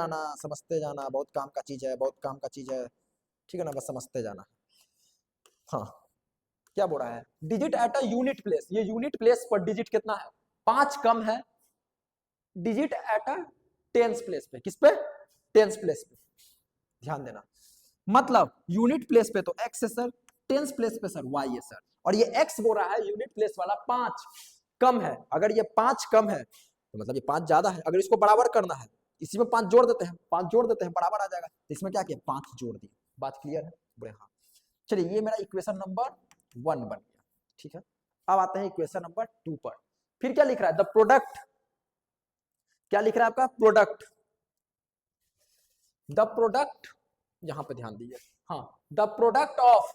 जाना, बहुत काम का चीज है, बहुत काम का चीज है, ठीक है ना, बस समझते जाना। हाँ क्या बोल रहा है, digit at a unit place, ये यूनिट प्लेस पर डिजिट कितना है 5 कम है digit at a tens place पे, किस पे टेंस प्लेस पे, ध्यान देना। मतलब यूनिट प्लेस पे तो x है सर, टेंस प्लेस पे सर y है सर, और ये x बोल रहा है यूनिट प्लेस वाला 5 कम है। अगर ये 5 कम है तो मतलब ये 5 ज्यादा है, अगर इसको बराबर करना है इसी में 5 जोड़ देते हैं, 5 जोड़ देते हैं बराबर आ जाएगा, तो इसमें क्या किया 5 जोड़ दिए। बात क्लियर है, बोले हाँ। चलिए ये मेरा इक्वेशन नंबर 1 बन गया, ठीक है। अब आते हैं इक्वेशन नंबर 2 पर। फिर क्या लिख रहा है द प्रोडक्ट, क्या लिख रहा है आपका प्रोडक्ट, द प्रोडक्ट, यहां पे ध्यान दीजिए, हाँ the product of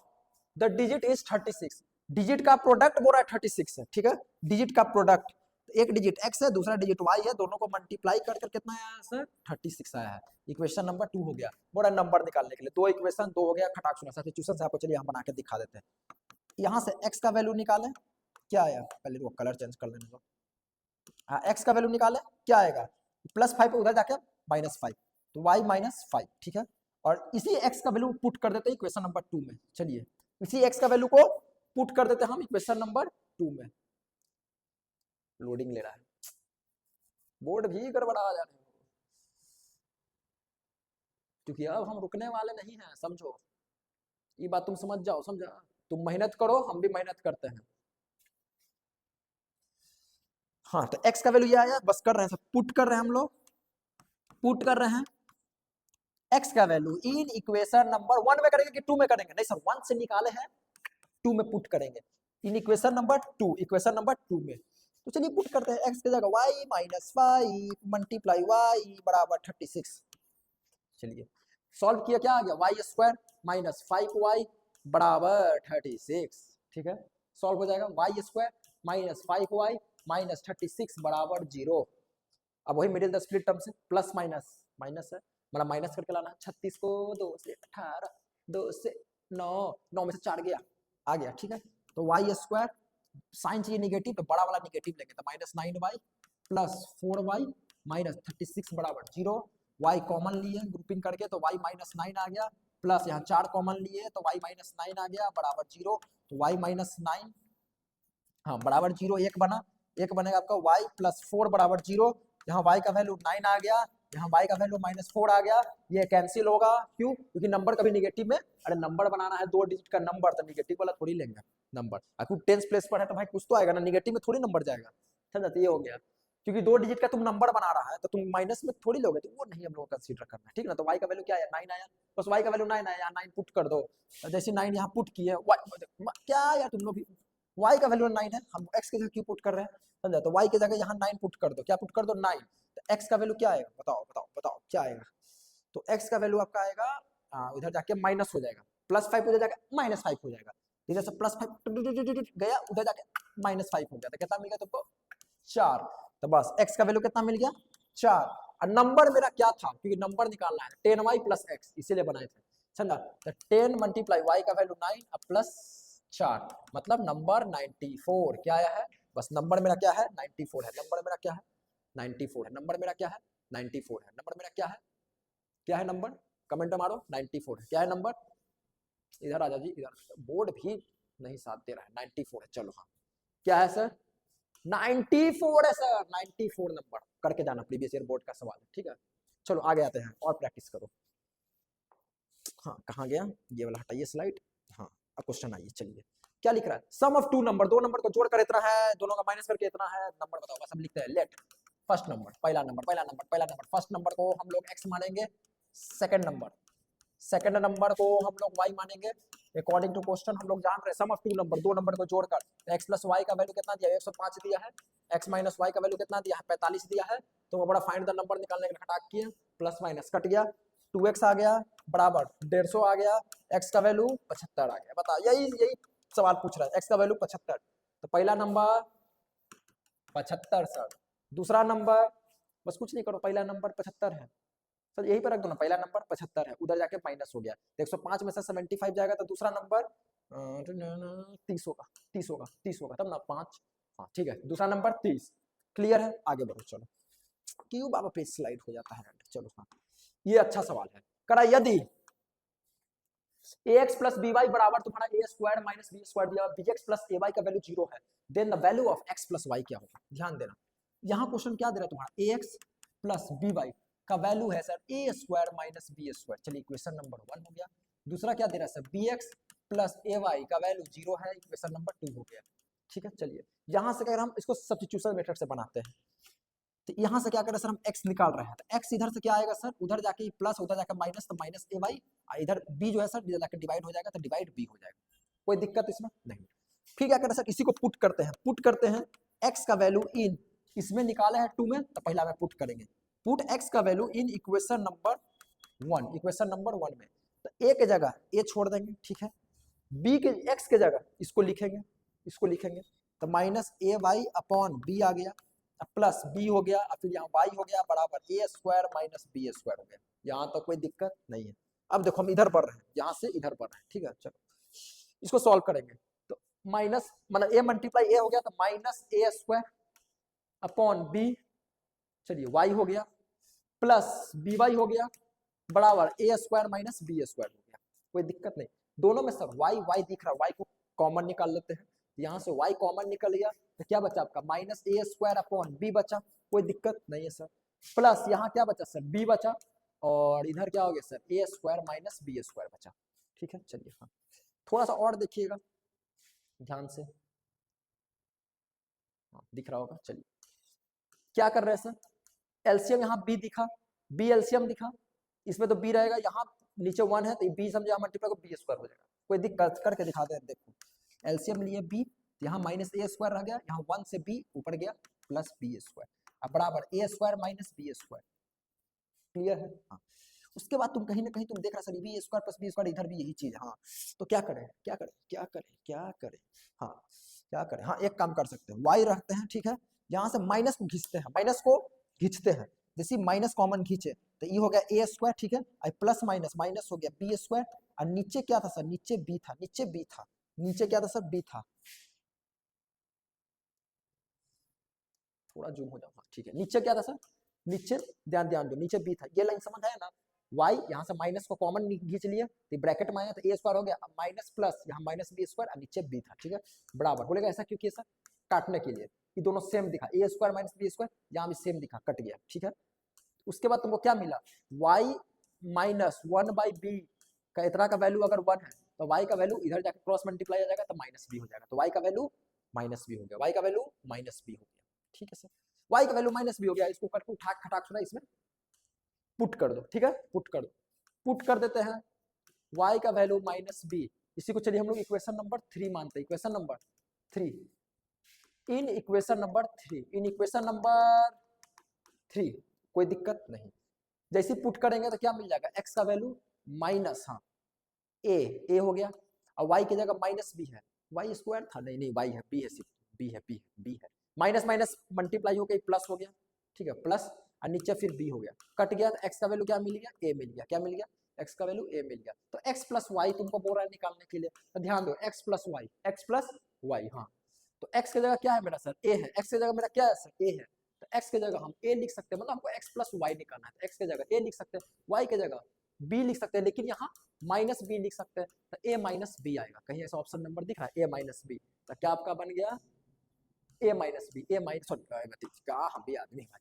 the digit is 36, digit का प्रोडक्ट बोल रहा है 36 है, ठीक है, डिजिट का प्रोडक्ट, एक डिजिट x है दूसरा डिजिट y है, दोनों को मल्टीप्लाई कर कितना आया सर 36 आया है। इक्वेशन नंबर 2 हो गया, बोला नंबर निकालने के लिए दो इक्वेशन, दो हो गया, खटाक सुना सब्स्टिट्यूशन से आपको, चलिए हम बना के दिखा देते हैं। यहां से x का वैल्यू निकालें, क्या आया, पहले वो कलर चेंज कर लेने दो, हाँ x का वैल्यू निकालें क्या आएगा +5 उधर जाके -5, तो y -5, ठीक है। और इसी x का वैल्यू पुट कर देते हैं इक्वेशन नंबर 2 में, चलिए इसी x का वैल्यू को पुट कर देते हैं हम इक्वेशन नंबर 2 में। लोडिंग ले रहा है, बोर्ड भी गड़बड़ा जा रहे हैं, क्योंकि अब हम रुकने वाले नहीं हैं, समझो ये बात, तुम समझ जाओ, समझा, तुम मेहनत करो हम भी मेहनत करते हैं। हाँ तो x का वैल्यू ये आया, बस कर रहे हैं सब, पुट कर रहे हैं हम लोग, पुट कर रहे हैं x का वैल्यू इन इक्वेशन नंबर 1 में करेंगे कि 2 में करेंगे, नहीं सर 1 से निकाले हैं 2 में पुट करेंगे, in equation number 2, equation number 2 में। तो चलिए पुट करते हैं x की जगह y -5 मल्टीप्लाई y बराबर 36, चलिए सॉल्व किया, क्या आ गया y² -5y बराबर 36, ठीक है, सॉल्व हो जाएगा y² -5y -36 बराबर 0। अब वही मिडिल द स्प्लिट टर्म से प्लस माइनस माइनस है, मतलब माइनस करके लाना, 36 को 2 से 18, 2 से 9, 9 में से 4 गया, आ गया, ठीक है। तो y² साइन चाहिए निगेटिव, तो बड़ा वाला निगेटिव लेंगे, तो -9y +4y -36 बराबर 0, y कॉमन लिए ग्रुपिंग करके तो y -9 आ गया, प्लस यहाँ 4 कॉमन लिए तो y -9 आ गया बराबर 0, तो y -9 हाँ बराबर 0, एक बना, एक बनेगा आपका y +4 बराबर 0, यहाँ y का वैल्यू 9 आ गया, यहाँ y का वैल्यू -4 आ गया, ये कैंसिल होगा, क्यों, क्योंकि नंबर कभी निगेटिव में, अरे नंबर बनाना है 2 डिजिट का नंबर तो निगेटिव वाला थोड़ी लेंगे नंबर, अगर टेंस प्लेस पर है तो भाई कुछ तो आएगा ना, निगेटिव में थोड़ी नंबर जाएगा, समझा, तो ये हो गया, क्योंकि 2 डिजिट का तुम नंबर बना रहा है तो तुम माइनस में थोड़ी लोगे, तो वो नहीं हम लोग कंसीडर करना है, ठीक ना। तो y का वैल्यू क्या आया 9 आया, बस y का वैल्यू 9 आया, यहाँ 9 पुट कर दो, जैसे 9 यहाँ पुट किए, क्या यार तुम लोग y का वैल्यू 9 है, हम x की जगह क्यों पुट कर रहे हैं, समझा, तो y की जगह यहाँ 9 पुट कर दो, क्या पुट कर दो 9, तो x का वैल्यू क्या आएगा, बताओ क्या आएगा, तो x का वैल्यू आपका आएगा इधर जाके माइनस हो जाएगा, +5 उधर जाके -5 हो जाएगा, इधर से +5 गया उधर जाके -5 हो गया, तो कितना मिल गया तुमको 4, तो बस x का वैल्यू कितना मिल गया 4, और नंबर मेरा क्या था, क्योंकि नंबर निकालना है 10y + x, इसीलिए बनाए थे, समझा, तो 10 × y का वैल्यू 9 प्लस 4, मतलब नंबर 94 क्या आया है, बस नंबर मेरा क्या है 94 है, नंबर मेरा क्या है 94 है, नंबर मेरा क्या है 94 है, नंबर मेरा क्या है नंबर, कमेंट में मारो 94 है, क्या है नंबर, इधर आ जाओ जी, इधर बोर्ड भी नहीं साथ दे रहा है, 94 है, चलो हाँ क्या है सर 94 है सर, 94 नंबर करके जाना, प्रीवियस ईयर बोर्ड का सवाल है, ठीक है। चलो आगे आते हैं और प्रैक्टिस करो। हाँ कहाँ गया, ये वाला हटाइए स्लाइड, हाँ अब क्वेश्चन आइए, चलिए क्या लिख रहा है, सम ऑफ टू नंबर, दो नंबर को जोड़कर इतना है, दोनों का माइनस करके इतना है, नंबर बताओ, बस हम लिखते हैं लेट फर्स्ट नंबर, पहला नंबर फर्स्ट नंबर को हम लोग x मानेंगे, सेकंड नंबर को हम लोग y मानेंगे, अकॉर्डिंग टू क्वेश्चन हम लोग जान रहे हैं सम ऑफ टू नंबर, दो नंबर को जोड़कर x प्लस वाई का वैल्यू कितना दिया है 105 दिया है, x माइनस वाई का वैल्यू कितना दिया है 45 दिया है, तो वो बड़ा फाइंड द नंबर निकालने के खटाक किए, प्लस माइनस कट गया, 2x आ गया बराबर 150 आ गया, x का वैल्यू 75 आ गया, बता यही सवाल पूछ रहा है, x का वैल्यू 75, तो पहला नंबर 75 सर, दूसरा नंबर बस कुछ नहीं करो, पहला नंबर 75 है सर, यही पर रख दो ना, पहला नंबर 75 है, उधर जाके माइनस हो गया, 105 में से 75 जाएगा तो दूसरा नंबर 30 होगा, 30 होगा, 30 होगा तब ना 5, हाँ ठीक है, दूसरा नंबर 30, क्लियर है, आगे बढ़ो, चलो क्यों बाबा पेज स्लाइड हो जाता है, चलो हाँ ये अच्छा सवाल है, करा यदि ax प्लस by बराबर तुम्हारा a square minus b square दिया, bx प्लस ay का वैल्यू 0 है, then the value of x plus y क्या होगा, ध्यान देना, यहाँ क्वेश्चन क्या दे रहा है तुम्हारा, ax प्लस by का वैल्यू है sir a square minus b square, चलिए इक्वेशन नंबर 1 हो गया, दूसरा क्या दे रहा है सर bx प्लस ay का वैल्यू 0 है, इक्वेशन नंबर 2 हो गया, ठीक है। चलिए यहाँ से अगर हम इसको सब्स्टिट्यूशन मेथड से बनाते हैं, तो यहाँ से क्या करें सर, हम x निकाल रहे हैं, तो x इधर से क्या आएगा सर, उधर जाके प्लस, उधर जाके माइनस, तो माइनस ए वाई, इधर b जो है सर इधर जाके डिवाइड हो जाएगा, तो डिवाइड b हो जाएगा, कोई दिक्कत इसमें नहीं। फिर क्या करें सर, इसी को पुट करते हैं x का वैल्यू इन, इसमें निकाले है 2 में, तो पहला में पुट करेंगे, पुट x का वैल्यू इन इक्वेशन नंबर 1 में, तो a के जगह a छोड़ देंगे, ठीक है, b के x के जगह इसको लिखेंगे, तो माइनस ए वाई अपॉन बी आ गया, प्लस b हो गया, फिर यहाँ y हो गया बराबर a square minus b square हो गया, यहाँ तो कोई दिक्कत नहीं है। अब देखो हम इधर बढ़ रहे हैं, यहाँ से इधर बढ़ रहे हैं, ठीक है, चलो इसको सॉल्व करेंगे, तो माइनस मतलब a मल्टीप्लाई a हो गया, तो minus a square upon b, चलिए y हो गया, प्लस बी वाई हो गया बराबर a square minus b square हो गया, कोई दिक्कत नहीं, दोनों में सर y दिख रहा है, y को कॉमन निकाल लेते हैं, यहाँ से y कॉमन निकल गया, तो क्या बचा आपका माइनस ए स्क्वायर अपॉन बी बचा, कोई दिक्कत नहीं है सर, प्लस यहाँ क्या बचा सर b बचा, और इधर क्या हो गया सर ए स्क्वायर माइनस बी स्क्वायर बचा, ठीक है। चलिए हाँ थोड़ा सा और देखिएगा ध्यान से, हाँ दिख रहा होगा, चलिए क्या कर रहे हैं सर, एलसीएम यहाँ b दिखा, b एलसीएम दिखा, इसमें तो b रहेगा, यहाँ नीचे 1 है, तो b समझे मल्टीप्लाई को b स्क्वायर हो जाएगा, कोई दिक्कत करके दिखाते हैं, देखो एलसीएम लिए b, यहाँ माइनस ए स्क्वायर रह गया, यहाँ 1 से b ऊपर गया प्लस बी स्क्वायर, अब बराबर A square minus B square, clear है, हाँ उसके बाद तुम कहीं ना कहीं तुम देख रहा sir b square plus b square, इधर भी यही चीज, हाँ तो क्या करें, हाँ क्या करें, हाँ एक काम कर सकते हैं, y रखते हैं, ठीक है, यहाँ से माइनस को खींचते हैं, जैसे माइनस कॉमन खींचे, तो ये हो गया ए स्क्वायर, ठीक है, प्लस माइनस माइनस हो गया बी स्क्वायर, और नीचे क्या था सर, नीचे क्या था सर, बी था, थोड़ा जूम हो जाओ, ठीक है, नीचे क्या था सर, नीचे ध्यान दो, नीचे बी था, ये लाइन समझ आया ना, y यहाँ से माइनस को कॉमन खींच लिया, तो ब्रैकेट में आया, तो ए स्क्वायर हो गया, माइनस प्लस यहाँ माइनस बी स्क्वायर, और नीचे बी था, ठीक है, बराबर बोलेगा ऐसा क्यों किया सर, काटने के लिए, ये दोनों सेम दिखा, ए स्क्वायर माइनस बी स्क्वायर यहाँ भी सेम दिखा, कट गया, ठीक है। उसके बाद तुमको क्या मिला, y माइनस 1/b का इतना का वैल्यू अगर 1 है, तो y का वैल्यू इधर जाकर क्रॉस मल्टीप्लाई आ जाएगा, तो माइनस बी हो जाएगा, तो y का वैल्यू माइनस बी हो गया, y का वैल्यू माइनस बी हो गया, ठीक है सर, y का वैल्यू माइनस बी हो गया, इसको करके उठा खटाक सुना इसमें पुट कर दो, ठीक है, पुट कर देते हैं, y का वैल्यू माइनस बी, इसी को चलिए हम लोग इक्वेशन नंबर 3 मानते हैं, equation number 3, in equation number 3 कोई दिक्कत नहीं, जैसे पुट करेंगे तो क्या मिल जाएगा, x का वैल्यू माइनस, हाँ a हो गया, और y की जगह माइनस बी है, y स्क्वायर था, नहीं y है, b है, सिर्फ b है, माइनस माइनस मल्टीप्लाई हो गई, प्लस हो गया, ठीक है, प्लस, और नीचे फिर b हो गया, कट गया, तो x का वैल्यू क्या मिल गया, a मिल गया, क्या मिल गया x का वैल्यू a मिल गया। तो x प्लस वाई तुमको बोल रहा है निकालने के लिए, तो ध्यान दो x प्लस वाई, हाँ। तो x की जगह क्या है मेरा सर, a है, x की जगह मेरा क्या है सर, a है। तो x की जगह हम a लिख सकते हैं, मतलब हमको x प्लस वाई निकालना है, तो x की जगह a लिख सकते हैं, y की जगह b लिख सकते हैं, लेकिन यहाँ माइनस b लिख सकते हैं, तो a माइनस b आएगा। कहीं ऐसा ऑप्शन नंबर दिख रहा है a माइनस b, तो क्या आपका बन गया a minus b, a minus sorry क्या हम भी आदमी भाई,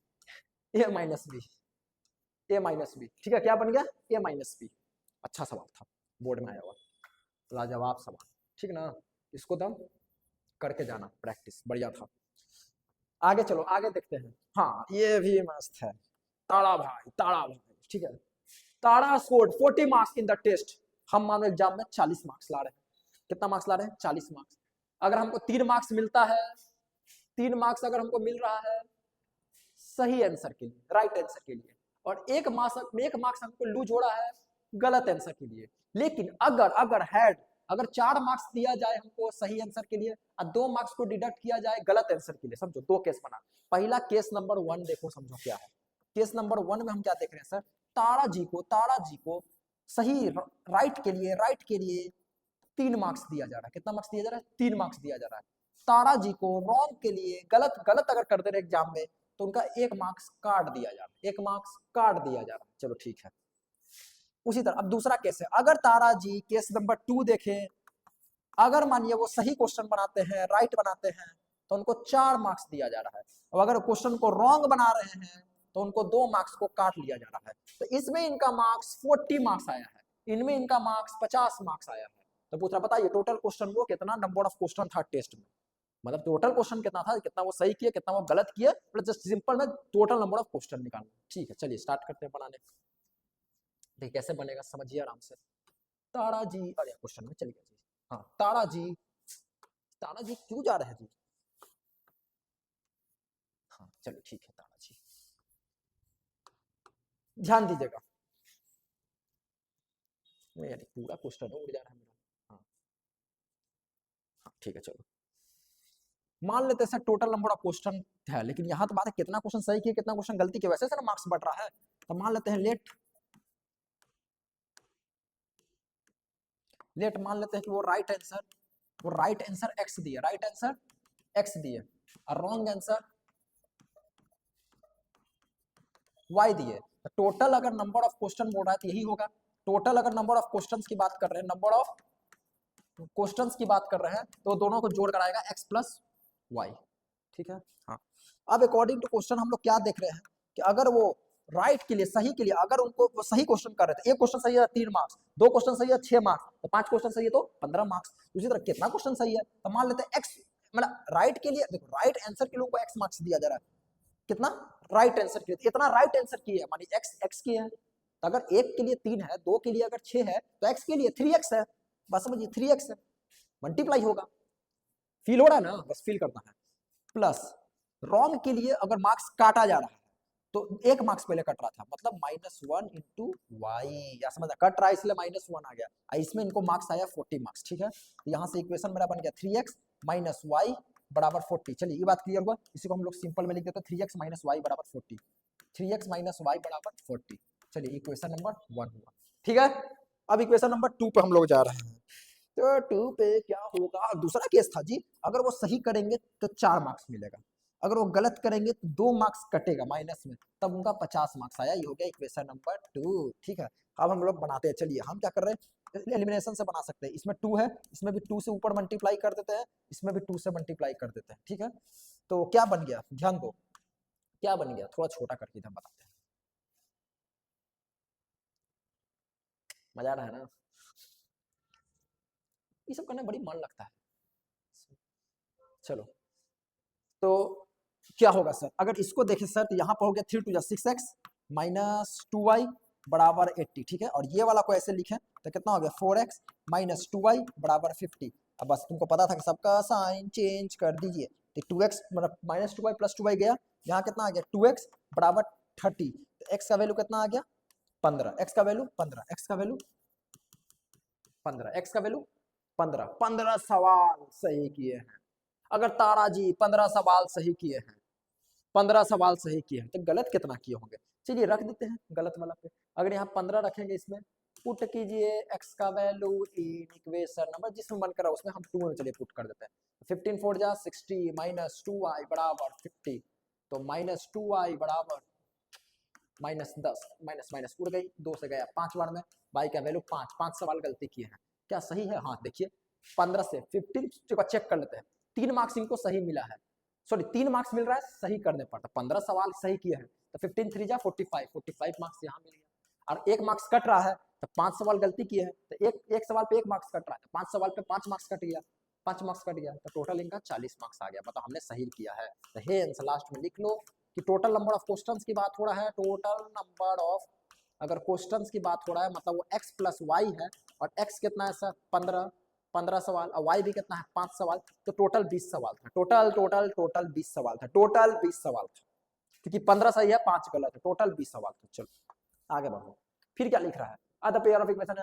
a minus b, a minus b, ठीक है, क्या बन गया a माइनस बी। अच्छा सवाल था, बोर्ड में आया हुआ लाजवाब सवाल, ठीक ना, इसको तुम करके जाना प्रैक्टिस, बढ़िया था। आगे चलो, आगे देखते हैं। हाँ ये भी मस्त है, ताड़ा भाई, ताड़ा भाई, ठीक है। Tara scored 40 marks in the test. हम मानो एग्जाम में 40 मार्क्स ला रहे हैं, कितना मार्क्स ला रहे हैं, 40 मार्क्स। अगर हमको 3 मार्क्स मिलता है, 3 मार्क्स अगर हमको मिल रहा है सही आंसर के लिए, राइट आंसर के लिए, और एक मार्क्स हमको लूज हो रहा है गलत आंसर के लिए। लेकिन अगर 4 मार्क्स दिया जाए हमको सही आंसर के लिए और 2 मार्क्स को डिडक्ट किया जाए गलत आंसर के लिए, समझो 2 केस बना। पहला केस नंबर 1 देखो, समझो क्या है। केस नंबर 1 में हम क्या देख रहे हैं सर, तारा जी को सही राइट के लिए 3 मार्क्स दिया जा रहा है। कितना मार्क्स दिया जा रहा है, 3 मार्क्स दिया जा रहा है। तारा जी को रॉन्ग के लिए गलत अगर कर दे रहे एग्जाम में तो उनका 1 मार्क्स काट दिया जा रहा है, 1 मार्क्स काट दिया जा रहा है। चलो ठीक है। उसी तरह अब दूसरा केस है, अगर तारा जी केस नंबर 2 देखें, अगर मानिए वो सही क्वेश्चन बनाते हैं, राइट बनाते हैं, तो उनको 4 मार्क्स दिया जा रहा है, और अगर क्वेश्चन को रॉन्ग बना रहे हैं तो उनको 2 मार्क्स को काट लिया जा रहा है। तो इसमें इनका मार्क्स 40 मार्क्स आया है, इनमें इनका मार्क्स 50 मार्क्स आया है। तो पूछ रहा बताइए टोटल क्वेश्चन वो कितना नंबर ऑफ क्वेश्चन था टेस्ट में, मतलब टोटल क्वेश्चन कितना था, कितना वो सही किया, कितना वो गलत किया, मतलब जस्ट सिंपल में टोटल नंबर ऑफ क्वेश्चन निकालना। ठीक है, चलिए स्टार्ट करते हैं बनाने। देखिए कैसे बनेगा, समझिए आराम से। तारा जी, अरे क्वेश्चन में चलिए जी, हाँ तारा जी क्यों जा रहे हैं जी, हाँ चलो ठीक है तारा जी, ध्यान दीजिएगा। यानी पूरा क्वेश्चन उड़ जा रहा है मेरा, हाँ हाँ ठीक है चलो। मान लेते हैं sir total number of question है, लेकिन यहाँ तो बात है कितना क्वेश्चन सही किया कितना क्वेश्चन गलती किया, वैसे सर मार्क्स बढ़ रहा है। तो मान लेते हैं लेट मान लेते हैं कि वो राइट आंसर एक्स दिए, राइट आंसर एक्स दिए, और रॉन्ग आंसर वाई दिए। तो टोटल अगर नंबर ऑफ क्वेश्चन बोल रहा है तो यही होगा। टोटल अगर नंबर ऑफ क्वेश्चंस की बात कर रहे हैं, नंबर ऑफ क्वेश्चंस की बात कर रहे हैं, तो दोनों को जोड़ कर आएगा एक्स प्लस वाई, ठीक है। हाँ अब अकॉर्डिंग टू क्वेश्चन हम लोग क्या देख रहे हैं कि अगर वो राइट के लिए, सही के लिए, अगर उनको वो सही क्वेश्चन कर रहे थे, एक क्वेश्चन सही है 3 मार्क्स, 2 क्वेश्चन सही है 6 मार्क्स, तो 5 क्वेश्चन सही है तो 15 मार्क्स। उसी तरह कितना क्वेश्चन सही है, तो मान लेते हैं एक्स, मतलब राइट के लिए, देखो राइट आंसर के लिए उनको एक्स मार्क्स दिया जा रहा है, कितना राइट आंसर के लिए, इतना राइट आंसर की है, मानी एक्स की है। तो अगर एक के लिए 3 है, 2 के लिए अगर 6 है, तो एक्स के लिए 3x है, बस समझिए 3x है, मल्टीप्लाई होगा। फील हो रहा है ना, बस फील करना है। प्लस रॉन्ग के लिए अगर मार्क्स काटा जा रहा है तो 1 मार्क्स पहले कट रहा था, मतलब -1 इंटू वाई, या समझ कट रहा है इसलिए -1 आ गया, इसमें इनको मार्क्स आया 40 मार्क्स, ठीक है। तो यहाँ से इक्वेशन मेरा बन गया 3x माइनस वाई बराबर 40। चलिए ये बात क्लियर हुआ, इसी को हम लोग सिंपल में लिख देते हैं 3x माइनस वाई बराबर 40, 3x माइनस वाई बराबर 40। चलिए इक्वेशन नंबर 1 हुआ, ठीक है। अब इक्वेशन नंबर 2 पे हम लोग जा रहे हैं। तो 2 पे क्या होगा, दूसरा केस था जी, अगर वो सही करेंगे तो 4 मार्क्स मिलेगा, अगर वो गलत करेंगे तो 2 मार्क्स कटेगा माइनस में, तब उनका 50 मार्क्स आया। ये हो गया इक्वेशन नंबर 2, ठीक है। अब हम लोग बनाते हैं, चलिए हम क्या कर रहे हैं, एलिमिनेशन से बना सकते हैं। इसमें 2 है, इसमें भी 2 से ऊपर मल्टीप्लाई कर देते हैं, इसमें भी 2 से मल्टीप्लाई कर देते हैं, ठीक है। तो क्या बन गया, ध्यान दो क्या बन गया, थोड़ा छोटा करके हम बताते हैं, मजा आ रहा है ना, ये सब करने बड़ी मन लगता है। चलो तो क्या होगा सर, अगर इसको देखें सर तो यहाँ पर हो गया 3 2 6x माइनस 2y बराबर 80, ठीक है। और ये वाला को ऐसे लिखें तो कितना हो गया 4x माइनस 2y बराबर 50। अब बस तुमको पता था कि सबका साइन चेंज कर दीजिए, तो 2x मतलब माइनस 2y प्लस 2y गया, यहाँ कितना आ गया 2x बराबर 30, तो x का वैल्यू कितना आ गया 15, x का वैल्यू 15, x का वैल्यू 15, x का वैल्यू 15। 15 सवाल सही किए हैं। अगर तारा जी 15 सवाल सही किए हैं, 15 सवाल सही किए हैं, तो गलत कितना किए होंगे, चलिए रख देते हैं गलत वाला पे। अगर यहाँ 15 रखेंगे इसमें पुट कीजिए x का वैल्यू इन इक्वेशन नंबर जिसमें मन करा उसमें हम 2 में चलिए पुट कर देते हैं। 15 4 जा 60 माइनस 2y बराबर 50, तो माइनस 2y बराबर माइनस 10, माइनस माइनस उड़ गई, 2 से गया 5 बार में, y का वैल्यू 5, 5 सवाल गलती किए हैं, क्या सही है? हाँ देखिए 15 से 15 चेक कर लेते हैं, 3 मार्क्स इनको सही मिला है, सॉरी 3 मार्क्स मिल रहा है, सही करने पड़ता, 15 सवाल सही किए हैं तो 15 3 जा 45, 45 मार्क्स यहाँ मिल गया, और 1 मार्क्स कट रहा है तो 5 सवाल गलती किए हैं तो एक सवाल पे 1 मार्क्स कट रहा है, तो 5 सवाल पे 5 मार्क्स कट गया, 5 मार्क्स कट गया तो टोटल इनका 40 मार्क्स आ गया, मतलब हमने सही किया है। तो हेंस लास्ट में लिख लो कि टोटल नंबर ऑफ क्वेश्चंस की बात हो रहा है, टोटल नंबर ऑफ अगर क्वेश्चंस की बात हो रहा है मतलब वो x प्लस वाई है, और x कितना है सर 15 सवाल, और y भी कितना है 5 सवाल, तो टोटल 20 सवाल था, टोटल 20 सवाल था, टोटल 20 सवाल था, क्योंकि 15 सही है 5 गलत है, टोटल 20 सवाल था। चलो आगे बढ़ो, फिर क्या लिख रहा है, अदर पेयर ऑफ इक्वेशन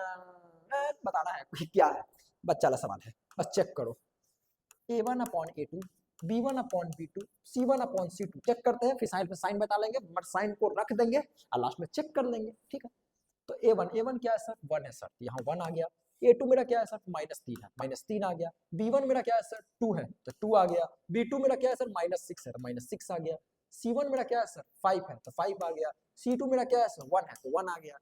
बताना है क्या है, बच्चा वाला सवाल है, बस चेक करो, a1 upon a2 b1 upon b2 c1 upon c2 check करते हैं, फिर साइन पे साइन बता लेंगे, बट साइन को रख देंगे और लास्ट में चेक कर लेंगे, ठीक है। तो a1 क्या है सर 1 है सर, यहाँ 1 आ गया, a2 मेरा क्या है सर -3 है, -3 आ गया, b1 मेरा क्या है सर 2 है तो 2 आ गया, b2 मेरा क्या है सर -6 है तो -6 आ गया, c1 मेरा क्या है सर 5 है तो 5 आ गया, c2 मेरा क्या है सर 1 है तो 1 आ गया,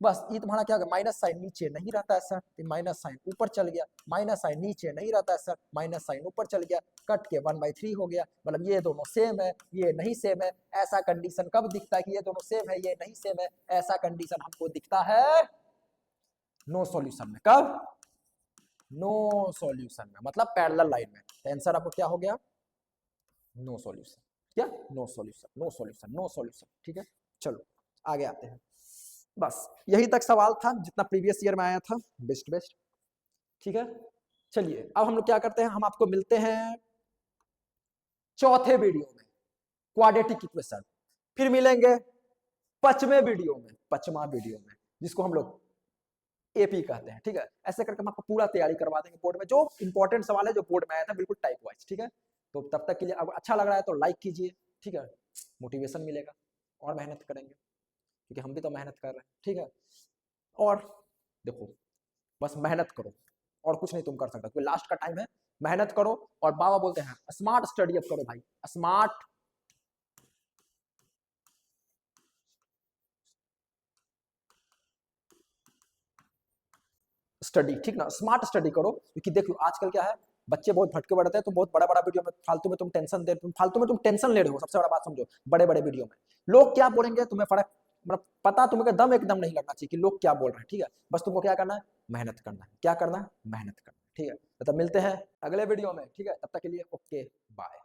बस ये तुम्हारा क्या होगा, माइनस साइन नीचे नहीं रहता है सर, माइनस साइन ऊपर चल गया, माइनस साइन नीचे नहीं रहता है सर, माइनस साइन ऊपर चल गया, कट के 1/3 हो गया, मतलब ये दोनों सेम है ये नहीं सेम है, ऐसा कंडीशन कब दिखता है कि ये दोनों सेम है ये नहीं सेम है, ऐसा कंडीशन हमको दिखता है नो सॉल्यूशन में, कब? नो सॉल्यूशन में, मतलब पैरेलल लाइन में, तो आंसर आपको क्या हो गया, नो सॉल्यूशन, क्या no solution, no solution, no solution, ठीक है। चलो आगे आते हैं, बस यही तक सवाल था जितना प्रीवियस ईयर में आया था, बेस्ट, ठीक है। चलिए अब हम लोग क्या करते हैं, हम आपको मिलते हैं चौथे वीडियो में, क्वाड्रेटिक इक्वेशन, फिर मिलेंगे पांचवें वीडियो में, पांचवा वीडियो में जिसको हम लोग एपी कहते हैं, ठीक है। ऐसे करके हम आपको पूरा तैयारी करवा देंगे बोर्ड में, जो इंपॉर्टेंट सवाल है जो बोर्ड में आया था बिल्कुल टाइप वाइज, ठीक है। तो तब तक के लिए, अब अच्छा लग रहा है तो लाइक कीजिए, ठीक है, मोटिवेशन मिलेगा और मेहनत करेंगे, क्योंकि हम भी तो मेहनत कर रहे हैं, ठीक है। और देखो बस मेहनत करो और कुछ नहीं तुम कर सकते, क्योंकि लास्ट का टाइम है, मेहनत करो, और बाबा बोलते हैं स्मार्ट स्टडी अब करो भाई, स्मार्ट स्टडी, ठीक ना, स्मार्ट स्टडी करो, क्योंकि देखो आजकल क्या है, बच्चे बहुत भटके बढ़ते हैं, तो बहुत बड़ा वीडियो में फालतू में तुम टेंशन ले रहे हो, सबसे बड़ा बात समझो, बड़े वीडियो में लोग क्या बोलेंगे तुम्हें फर्क, मतलब पता तुम्हें दम एकदम नहीं लगना चाहिए कि लोग क्या बोल रहे हैं, ठीक है। बस तुमको क्या करना है, मेहनत करना है, क्या करना है, मेहनत करना है, ठीक है। तो तब मिलते हैं अगले वीडियो में, ठीक है, तब तक के लिए ओके बाय।